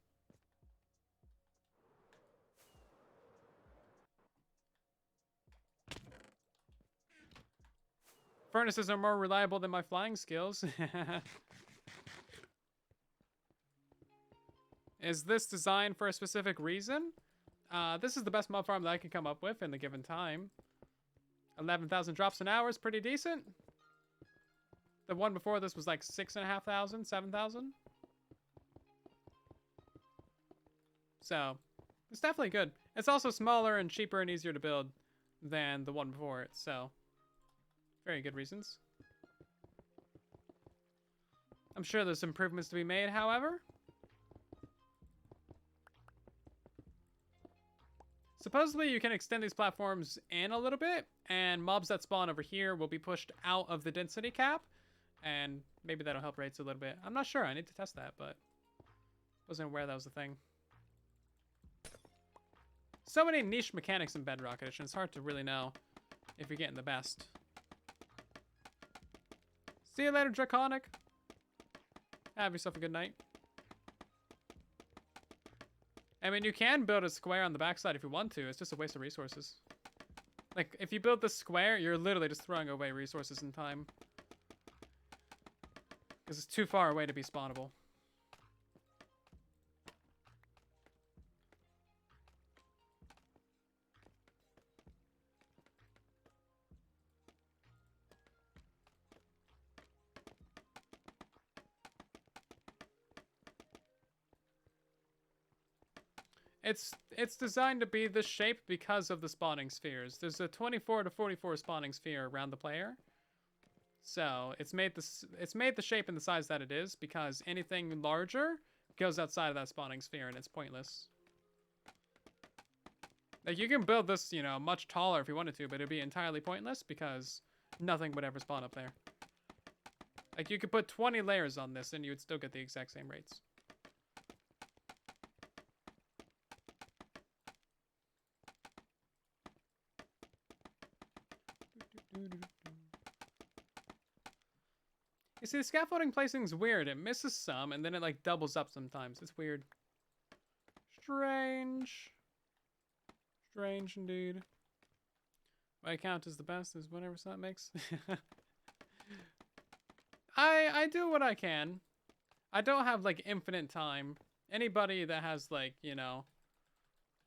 Furnaces are more reliable than my flying skills. Is this designed for a specific reason? This is the best mob farm that I can come up with in the given time. 11,000 drops an hour is pretty decent. The one before this was like 6,500, 7,000. So, it's definitely good. It's also smaller and cheaper and easier to build than the one before it, so very good reasons. I'm sure there's improvements to be made, however. Supposedly, you can extend these platforms in a little bit, and mobs that spawn over here will be pushed out of the density cap, and maybe that'll help rates a little bit. I'm not sure. I need to test that, but wasn't aware that was a thing. So many niche mechanics in Bedrock Edition. It's hard to really know if you're getting the best. See you later, Draconic. Have yourself a good night. I mean, you can build a square on the backside if you want to. It's just a waste of resources. Like, if you build the square, you're literally just throwing away resources and time. Because it's too far away to be spawnable. It's designed to be this shape because of the spawning spheres. There's a 24 to 44 spawning sphere around the player. So it's made the shape and the size that it is because anything larger goes outside of that spawning sphere and it's pointless. Like, you can build this, you know, much taller if you wanted to, but it'd be entirely pointless because nothing would ever spawn up there. Like, you could put 20 layers on this and you would still get the exact same rates. You see, the scaffolding placing's weird. It misses some, and then it, like, doubles up sometimes. It's weird. Strange. Strange indeed. What I count as the best is whatever that makes. I do what I can. I don't have, like, infinite time. Anybody that has, like, you know,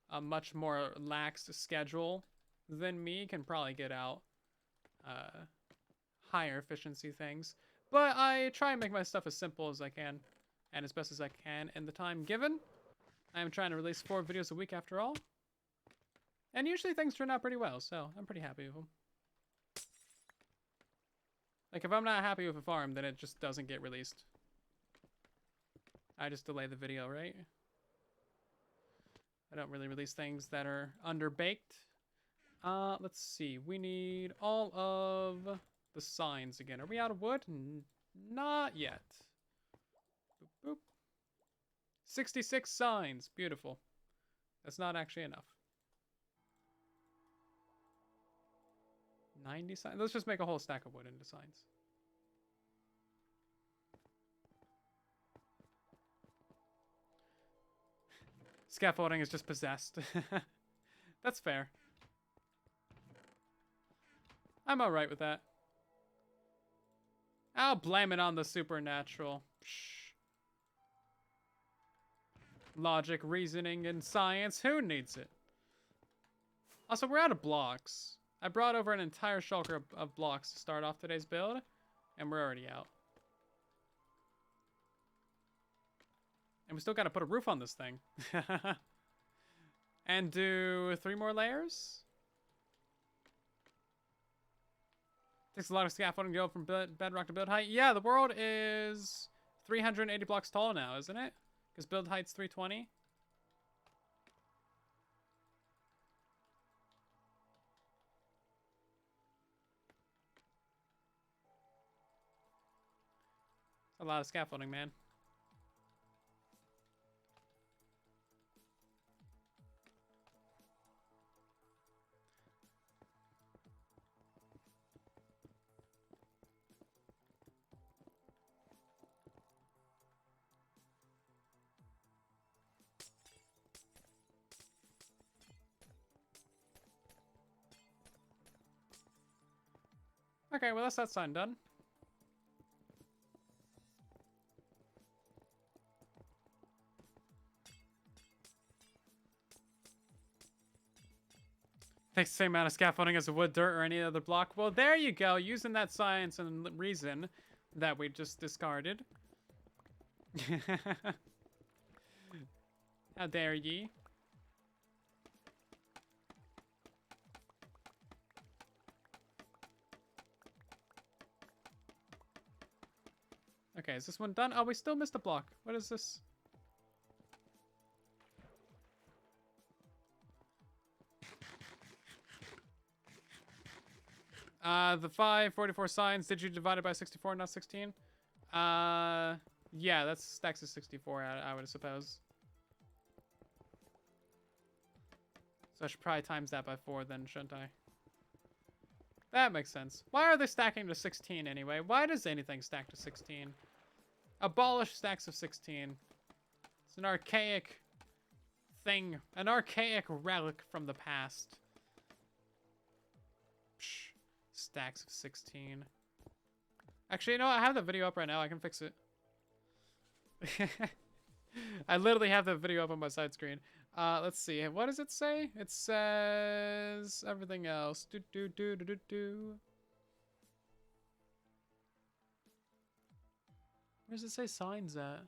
a much more lax schedule than me can probably get out higher efficiency things. But I try and make my stuff as simple as I can and as best as I can in the time given. I'm trying to release 4 videos a week after all. And usually things turn out pretty well, so I'm pretty happy with them. Like, if I'm not happy with a farm, then it just doesn't get released. I just delay the video, right? I don't really release things that are underbaked. Let's see. We need all of the signs again. Are we out of wood? Not yet. Boop, boop. 66 signs. Beautiful. That's not actually enough. 90 signs. Let's just make a whole stack of wood into signs. Scaffolding is just possessed. That's fair. I'm alright with that. I'll blame it on the supernatural. Psh. Logic, reasoning, and science. Who needs it? Also, we're out of blocks. I brought over an entire shulker of blocks to start off today's build, and we're already out. And we still got to put a roof on this thing. And do 3 more layers? Takes a lot of scaffolding to go from bedrock to build height. Yeah, the world is 380 blocks tall now, isn't it? Because build height's 320. A lot of scaffolding, man. Okay, well, that's that sign done. Takes the same amount of scaffolding as a wood, dirt, or any other block. Well, there you go. Using that science and reason that we just discarded. How dare ye? Okay, is this one done? Oh, we still missed a block. What is this? The 544 signs. Did you divide it by 64, not 16? Yeah, that's stacks of 64, I would suppose. So I should probably times that by 4 then, shouldn't I? That makes sense. Why are they stacking to 16 anyway? Why does anything stack to 16? Abolish stacks of 16. It's an archaic thing. An archaic relic from the past. Psh, stacks of 16. Actually, you know what? I have the video up right now. I can fix it. I literally have the video up on my side screen. Let's see. What does it say? It says everything else. Where does it say signs at?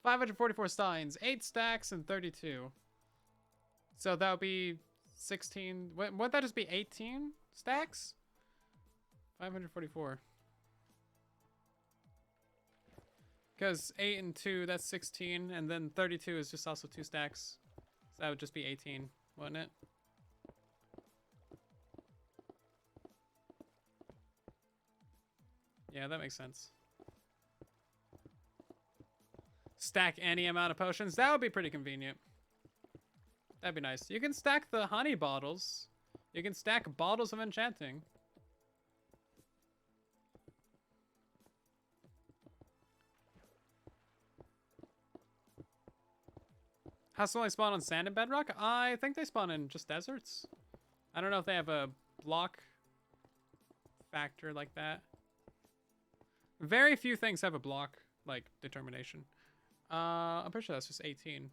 544 signs, 8 stacks, and 32. So that would be 16. Wouldn't that just be 18 stacks? 544. Because 8 and 2, that's 16, and then 32 is just also 2 stacks. So that would just be 18, wouldn't it? Yeah, that makes sense. Stack any amount of potions. That would be pretty convenient. That'd be nice. You can stack the honey bottles. You can stack bottles of enchanting. How's only spawn on sand and bedrock? I think they spawn in just deserts. I don't know if they have a block factor like that. Very few things have a block, like, determination. I'm pretty sure that's just 18.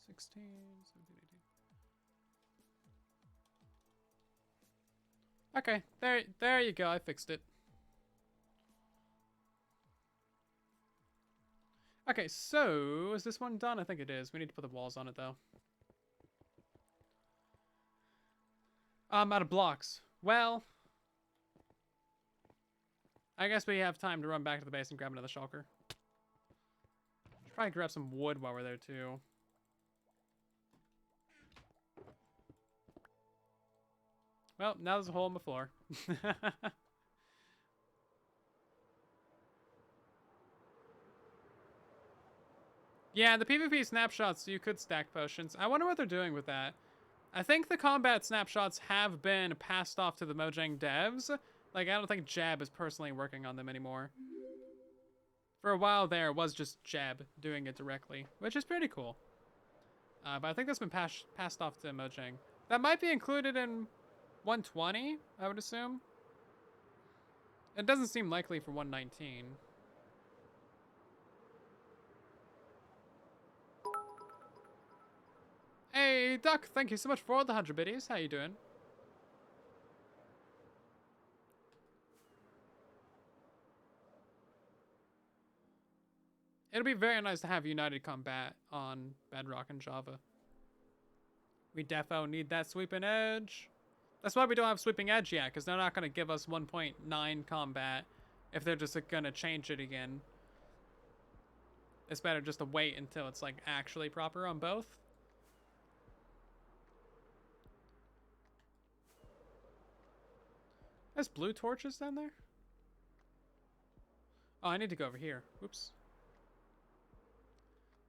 $16, 17, 18. Okay, there you go. I fixed it. Okay, so is this one done? I think it is. We need to put the walls on it, though. I'm out of blocks. Well, I guess we have time to run back to the base and grab another shulker. Should probably grab some wood while we're there, too. Well, now there's a hole in the floor. Yeah, the PvP snapshots, you could stack potions. I wonder what they're doing with that. I think the combat snapshots have been passed off to the Mojang devs. Like, I don't think Jab is personally working on them anymore. For a while there, it was just Jab doing it directly, which is pretty cool. But I think that's been passed off to Mojang. That might be included in 120, I would assume. It doesn't seem likely for 119. Hey, Duck, thank you so much for the 100 biddies. How you doing? It'll be very nice to have United Combat on Bedrock and Java. We defo need that sweeping edge. That's why we don't have sweeping edge yet, because they're not going to give us 1.9 combat if they're just going to change it again. It's better just to wait until it's like actually proper on both. There's blue torches down there? Oh, I need to go over here. Oops.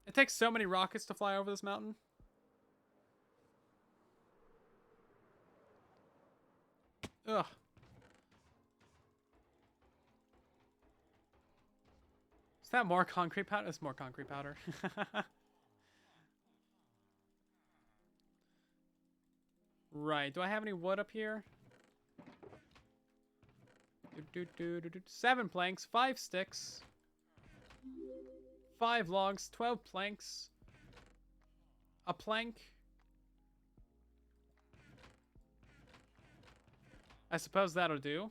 It takes so many rockets to fly over this mountain. Ugh. Is that more concrete powder? It's more concrete powder. Right. Do I have any wood up here? 7 planks, 5 sticks, 5 logs, 12 planks, a plank. I suppose that'll do.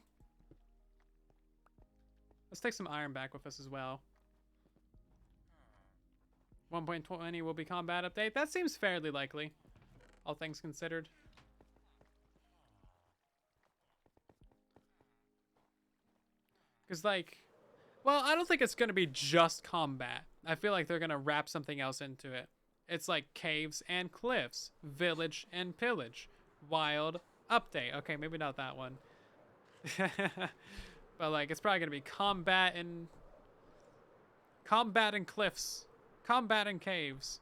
Let's take some iron back with us as well. 1.20 will be combat update. That seems fairly likely, all things considered. Because, like, well, I don't think it's going to be just combat. I feel like they're going to wrap something else into it. It's like caves and cliffs, village and pillage, wild update. Okay, maybe not that one. But, like, it's probably going to be combat and cliffs, combat and caves,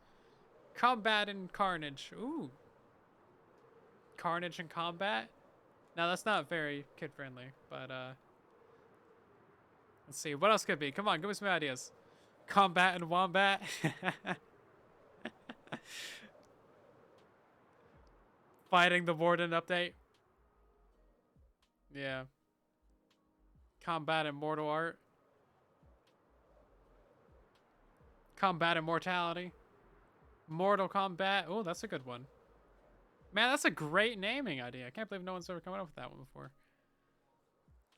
combat and carnage. Ooh. Carnage and combat? Now, that's not very kid-friendly, but, let's see, what else could be? Come on, give me some ideas. Combat and wombat. Fighting the warden update. Yeah. Combat and mortal art. Combat immortality. Mortal Kombat. Oh, that's a good one. Man, that's a great naming idea. I can't believe no one's ever come up with that one before.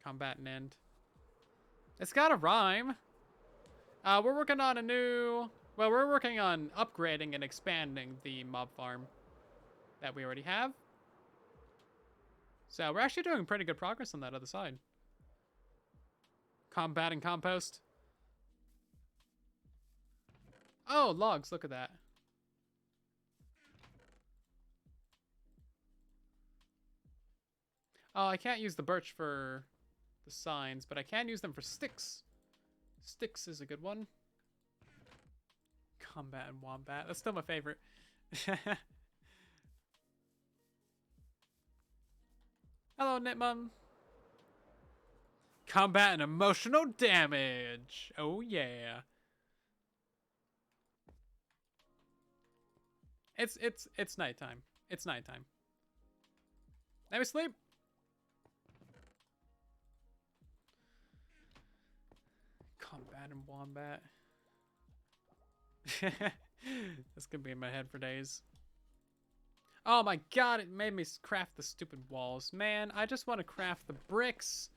Combat and end. It's got a rhyme. We're working on we're working on upgrading and expanding the mob farm that we already have. So we're actually doing pretty good progress on that other side. Combat and compost. Oh, logs, look at that. Oh, I can't use the birch for the signs, but I can use them for sticks. Sticks is a good one. Combat and wombat. That's still my favorite. Hello, Nitmum. Combat and emotional damage. Oh, yeah. It's nighttime. It's nighttime. Let me sleep. Combat and wombat. This could be in my head for days. Oh my god, it made me craft the stupid walls. Man, I just want to craft the bricks.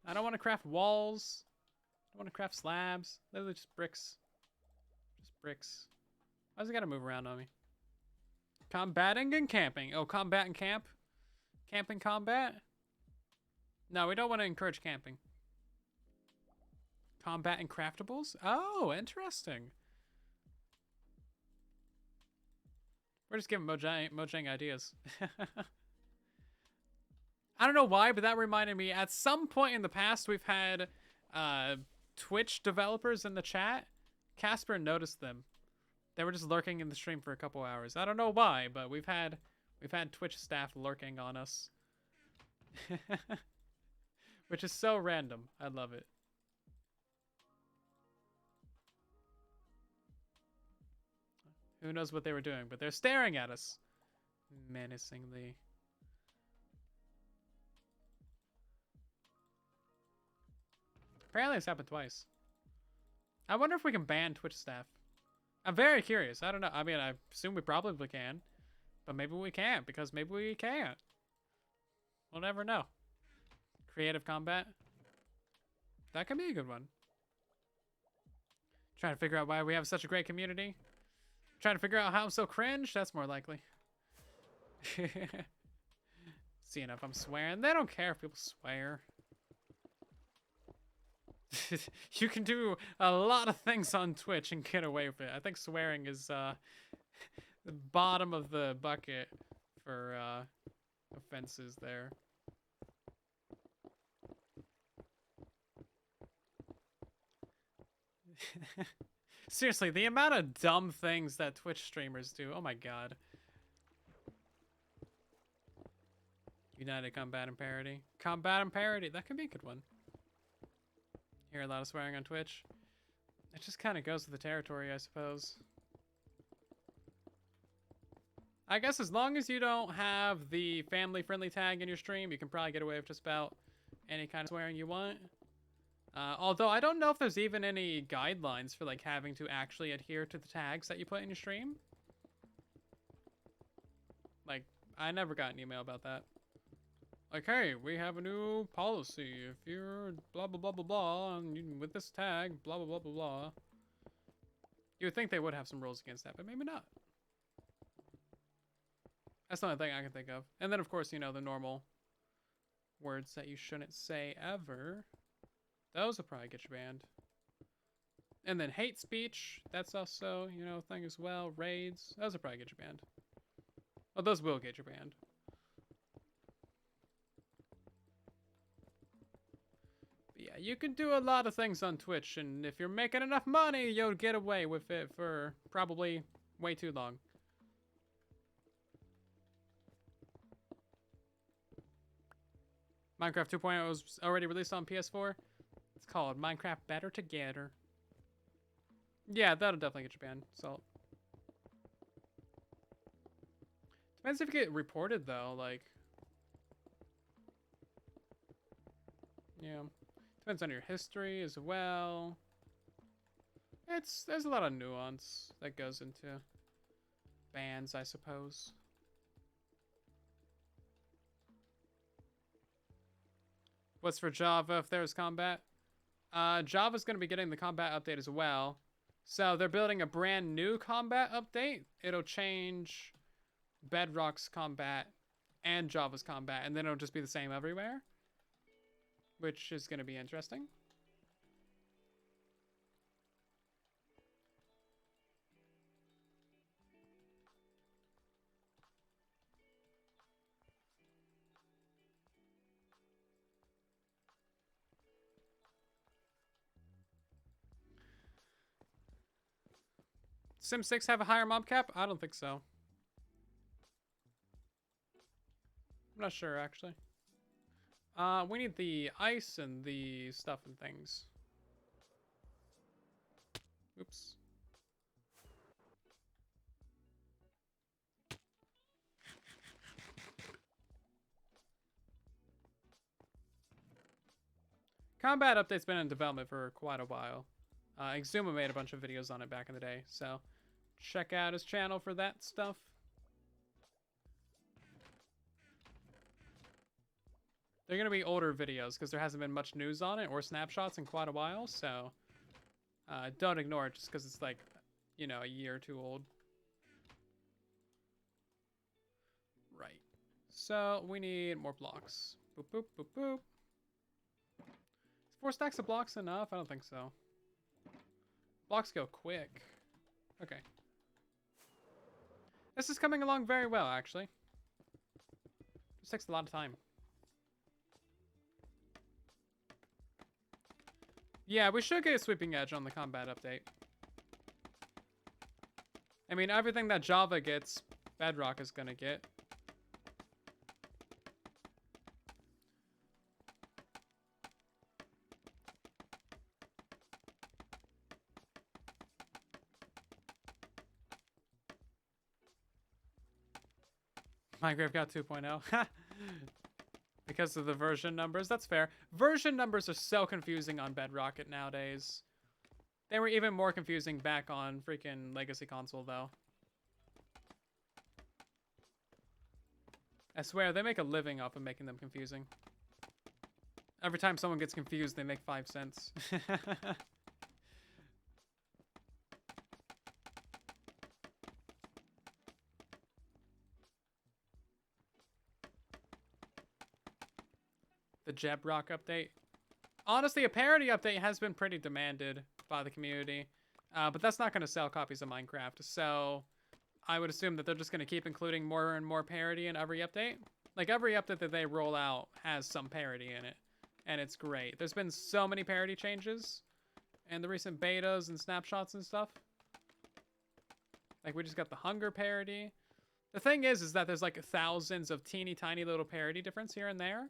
I don't want to craft walls. I don't want to craft slabs. Literally just bricks. Just bricks. Why's it gotta move around on me? Combating and camping. Oh, combat and camp? Camping combat? No, we don't want to encourage camping. Combat and craftables? Oh, interesting. We're just giving Mojang ideas. I don't know why, but that reminded me, at some point in the past, we've had Twitch developers in the chat. Casper noticed them. They were just lurking in the stream for a couple hours. I don't know why, but we've had Twitch staff lurking on us. Which is so random. I love it. Who knows what they were doing, but they're staring at us menacingly. Apparently it's happened twice. I wonder if we can ban Twitch staff. I'm very curious. I don't know. I mean, I assume we probably can, but maybe we can't, because maybe we can't. We'll never know. Creative combat. That can be a good one. Trying to figure out why we have such a great community. Trying to figure out how I'm so cringe. That's more likely. Seeing if I'm swearing. They don't care if people swear. You can do a lot of things on Twitch and get away with it. I think swearing is the bottom of the bucket for offenses there. Seriously, the amount of dumb things that Twitch streamers do. Oh my god. United Combat and Parody. Combat and Parody. That could be a good one. Hear a lot of swearing on Twitch. It just kind of goes with the territory, I suppose. I guess as long as you don't have the family-friendly tag in your stream, you can probably get away with just about any kind of swearing you want. Although I don't know if there's even any guidelines for like having to actually adhere to the tags that you put in your stream. Like, I never got an email about that. Like, hey, we have a new policy. If you're blah, blah, blah, blah, blah, and you, with this tag, blah, blah, blah, blah, blah. You would think they would have some rules against that, but maybe not. That's the only thing I can think of. And then, of course, you know, the normal words that you shouldn't say ever. Those will probably get you banned. And then hate speech, that's also, you know, a thing as well. Raids, those will probably get you banned. Well, those will get you banned. But yeah, you can do a lot of things on Twitch, and if you're making enough money, you'll get away with it for probably way too long. Minecraft 2.0 was already released on PS4. It's called Minecraft Better Together. Yeah, that'll definitely get you banned. So depends if you get reported though. Like, yeah, depends on your history as well. There's a lot of nuance that goes into bans, I suppose. What's for Java if there's combat? Java's going to be getting the combat update as well. So they're building a brand new combat update. It'll change Bedrock's combat and Java's combat, and then it'll just be the same everywhere, which is going to be interesting. Sim 6 have a higher mob cap? I don't think so. I'm not sure, actually. We need the ice and the stuff and things. Oops. Combat update's been in development for quite a while. Exuma made a bunch of videos on it back in the day, so check out his channel for that stuff. They're going to be older videos because there hasn't been much news on it or snapshots in quite a while, so don't ignore it just because it's like, you know, a year or two old. Right. So we need more blocks. Boop, boop, boop, boop. Is 4 stacks of blocks enough? I don't think so. Blocks go quick. Okay. This is coming along very well, actually. Just takes a lot of time. Yeah, we should get a sweeping edge on the combat update. I mean, everything that Java gets, Bedrock is gonna get. Minecraft got 2.0. Because of the version numbers. That's fair. Version numbers are so confusing on Bedrock nowadays. They were even more confusing back on freaking Legacy Console, though. I swear, they make a living off of making them confusing. Every time someone gets confused, they make 5 cents. the Bedrock update. Honestly, a parody update has been pretty demanded by the community, but that's not going to sell copies of Minecraft, so I would assume that they're just going to keep including more and more parody in every update. Like, every update that they roll out has some parody in it, and it's great. There's been so many parody changes in the recent betas and snapshots and stuff. Like, we just got the hunger parody. The thing is that there's like thousands of teeny tiny little parody difference here and there.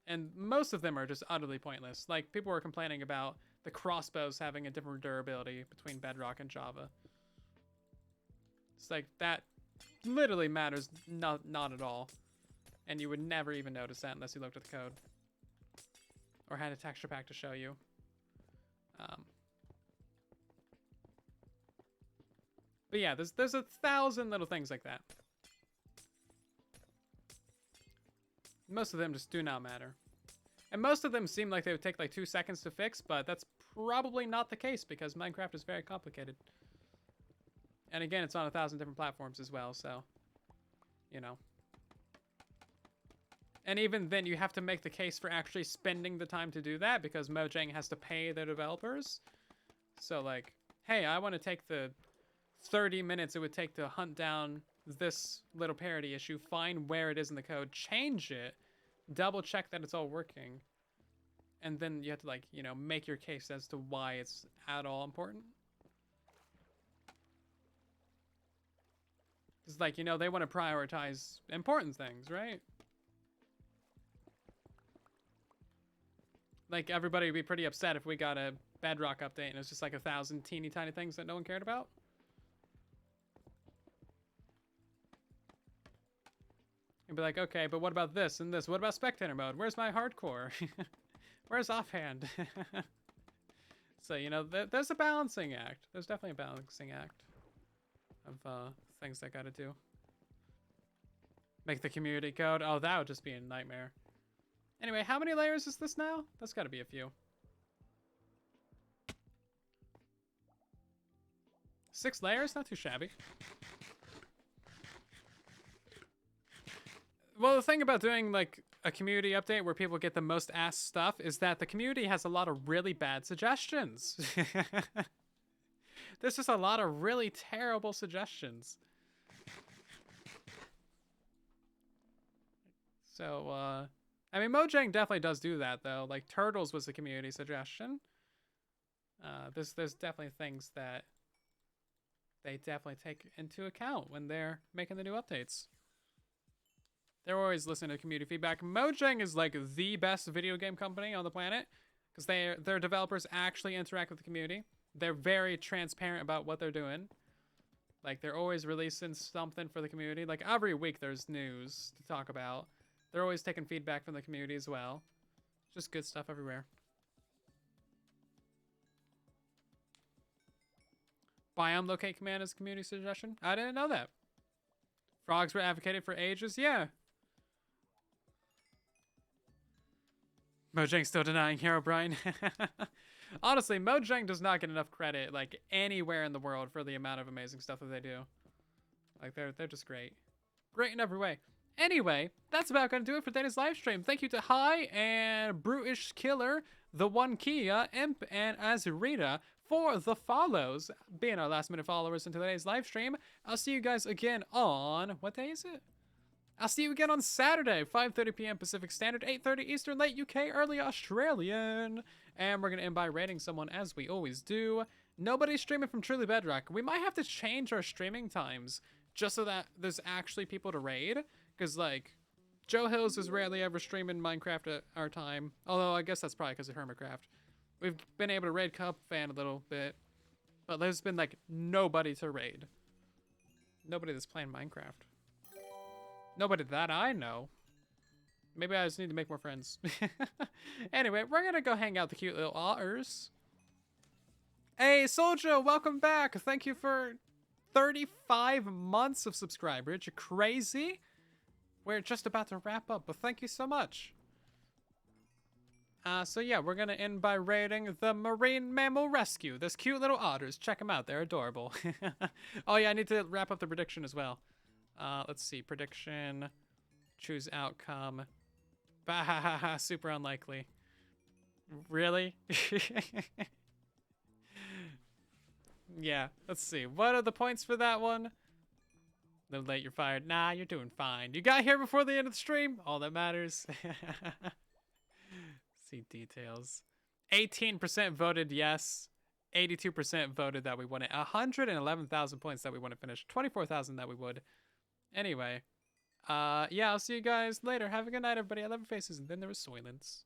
And most of them are just utterly pointless. Like, people were complaining about the crossbows having a different durability between Bedrock and Java. It's like, that literally matters not at all. And you would never even notice that unless you looked at the code. Or had a texture pack to show you. But yeah, there's 1,000 little things like that. Most of them just do not matter. And most of them seem like they would take like 2 seconds to fix, but that's probably not the case because Minecraft is very complicated. And again, it's on 1,000 different platforms as well, so, you know. And even then, you have to make the case for actually spending the time to do that because Mojang has to pay their developers. So like, hey, I want to take the 30 minutes it would take to hunt down this little parody issue, find where it is in the code, change it, double check that it's all working, and then you have to, like, you know, make your case as to why it's at all important. It's like, you know, they want to prioritize important things, right? Like, everybody would be pretty upset if we got a Bedrock update and it's just like 1,000 teeny tiny things that no one cared about. And be like, okay, but what about this and this? What about spectator mode? Where's my hardcore? Where's offhand? So, you know, there's a balancing act. There's definitely a balancing act of things I gotta do. Make the community code. Oh, that would just be a nightmare. Anyway, how many layers is this now? That's gotta be a few. 6 layers? Not too shabby. Well, the thing about doing, like, a community update where people get the most ass stuff is that the community has a lot of really bad suggestions. There's just a lot of really terrible suggestions. So, I mean, Mojang definitely does do that, though. Like, turtles was a community suggestion. There's definitely things that they definitely take into account when they're making the new updates. They're always listening to community feedback. Mojang is like the best video game company on the planet because their developers actually interact with the community. They're very transparent about what they're doing. Like, they're always releasing something for the community. Like, every week there's news to talk about. They're always taking feedback from the community as well. Just good stuff everywhere. Biome locate command is a community suggestion. I didn't know that. Frogs were advocated for ages. Yeah. Mojang's still denying Herobrine. Honestly, Mojang does not get enough credit, like, anywhere in the world for the amount of amazing stuff that they do. Like, they're just great. Great in every way. Anyway, that's about going to do it for today's live stream. Thank you to Hi and Brutish Killer, The One Kia, Imp, and Azurita for the follows, being our last minute followers in today's live stream. I'll see you guys again on, what day is it? I'll see you again on Saturday, 5:30 p.m. Pacific Standard, 8:30 Eastern, late UK, early Australian. And we're going to end by rating someone as we always do. Nobody's streaming from Truly Bedrock. We might have to change our streaming times just so that there's actually people to raid. Because, like, Joe Hills is rarely ever streaming Minecraft at our time. Although, I guess that's probably because of Hermitcraft. We've been able to raid Cup Fan a little bit. But there's been, like, nobody to raid. Nobody that's playing Minecraft. Nobody that I know. Maybe I just need to make more friends. Anyway, we're gonna go hang out the cute little otters. Hey, Soldier, welcome back. Thank you for 35 months of subscribers. You're crazy. We're just about to wrap up, but thank you so much. So yeah, we're gonna end by rating the Marine Mammal Rescue. Those cute little otters. Check them out. They're adorable. Oh yeah, I need to wrap up the prediction as well. Let's see. Prediction. Choose outcome. Bah, super unlikely. Really? Yeah, let's see. What are the points for that one? A little late, you're fired. Nah, you're doing fine. You got here before the end of the stream. All that matters. See details. 18% voted yes. 82% voted that we won it. 111,000 points that we want to finish. 24,000 that we would. Anyway. Yeah, I'll see you guys later. Have a good night, everybody. I love your faces. And then there was Soylence.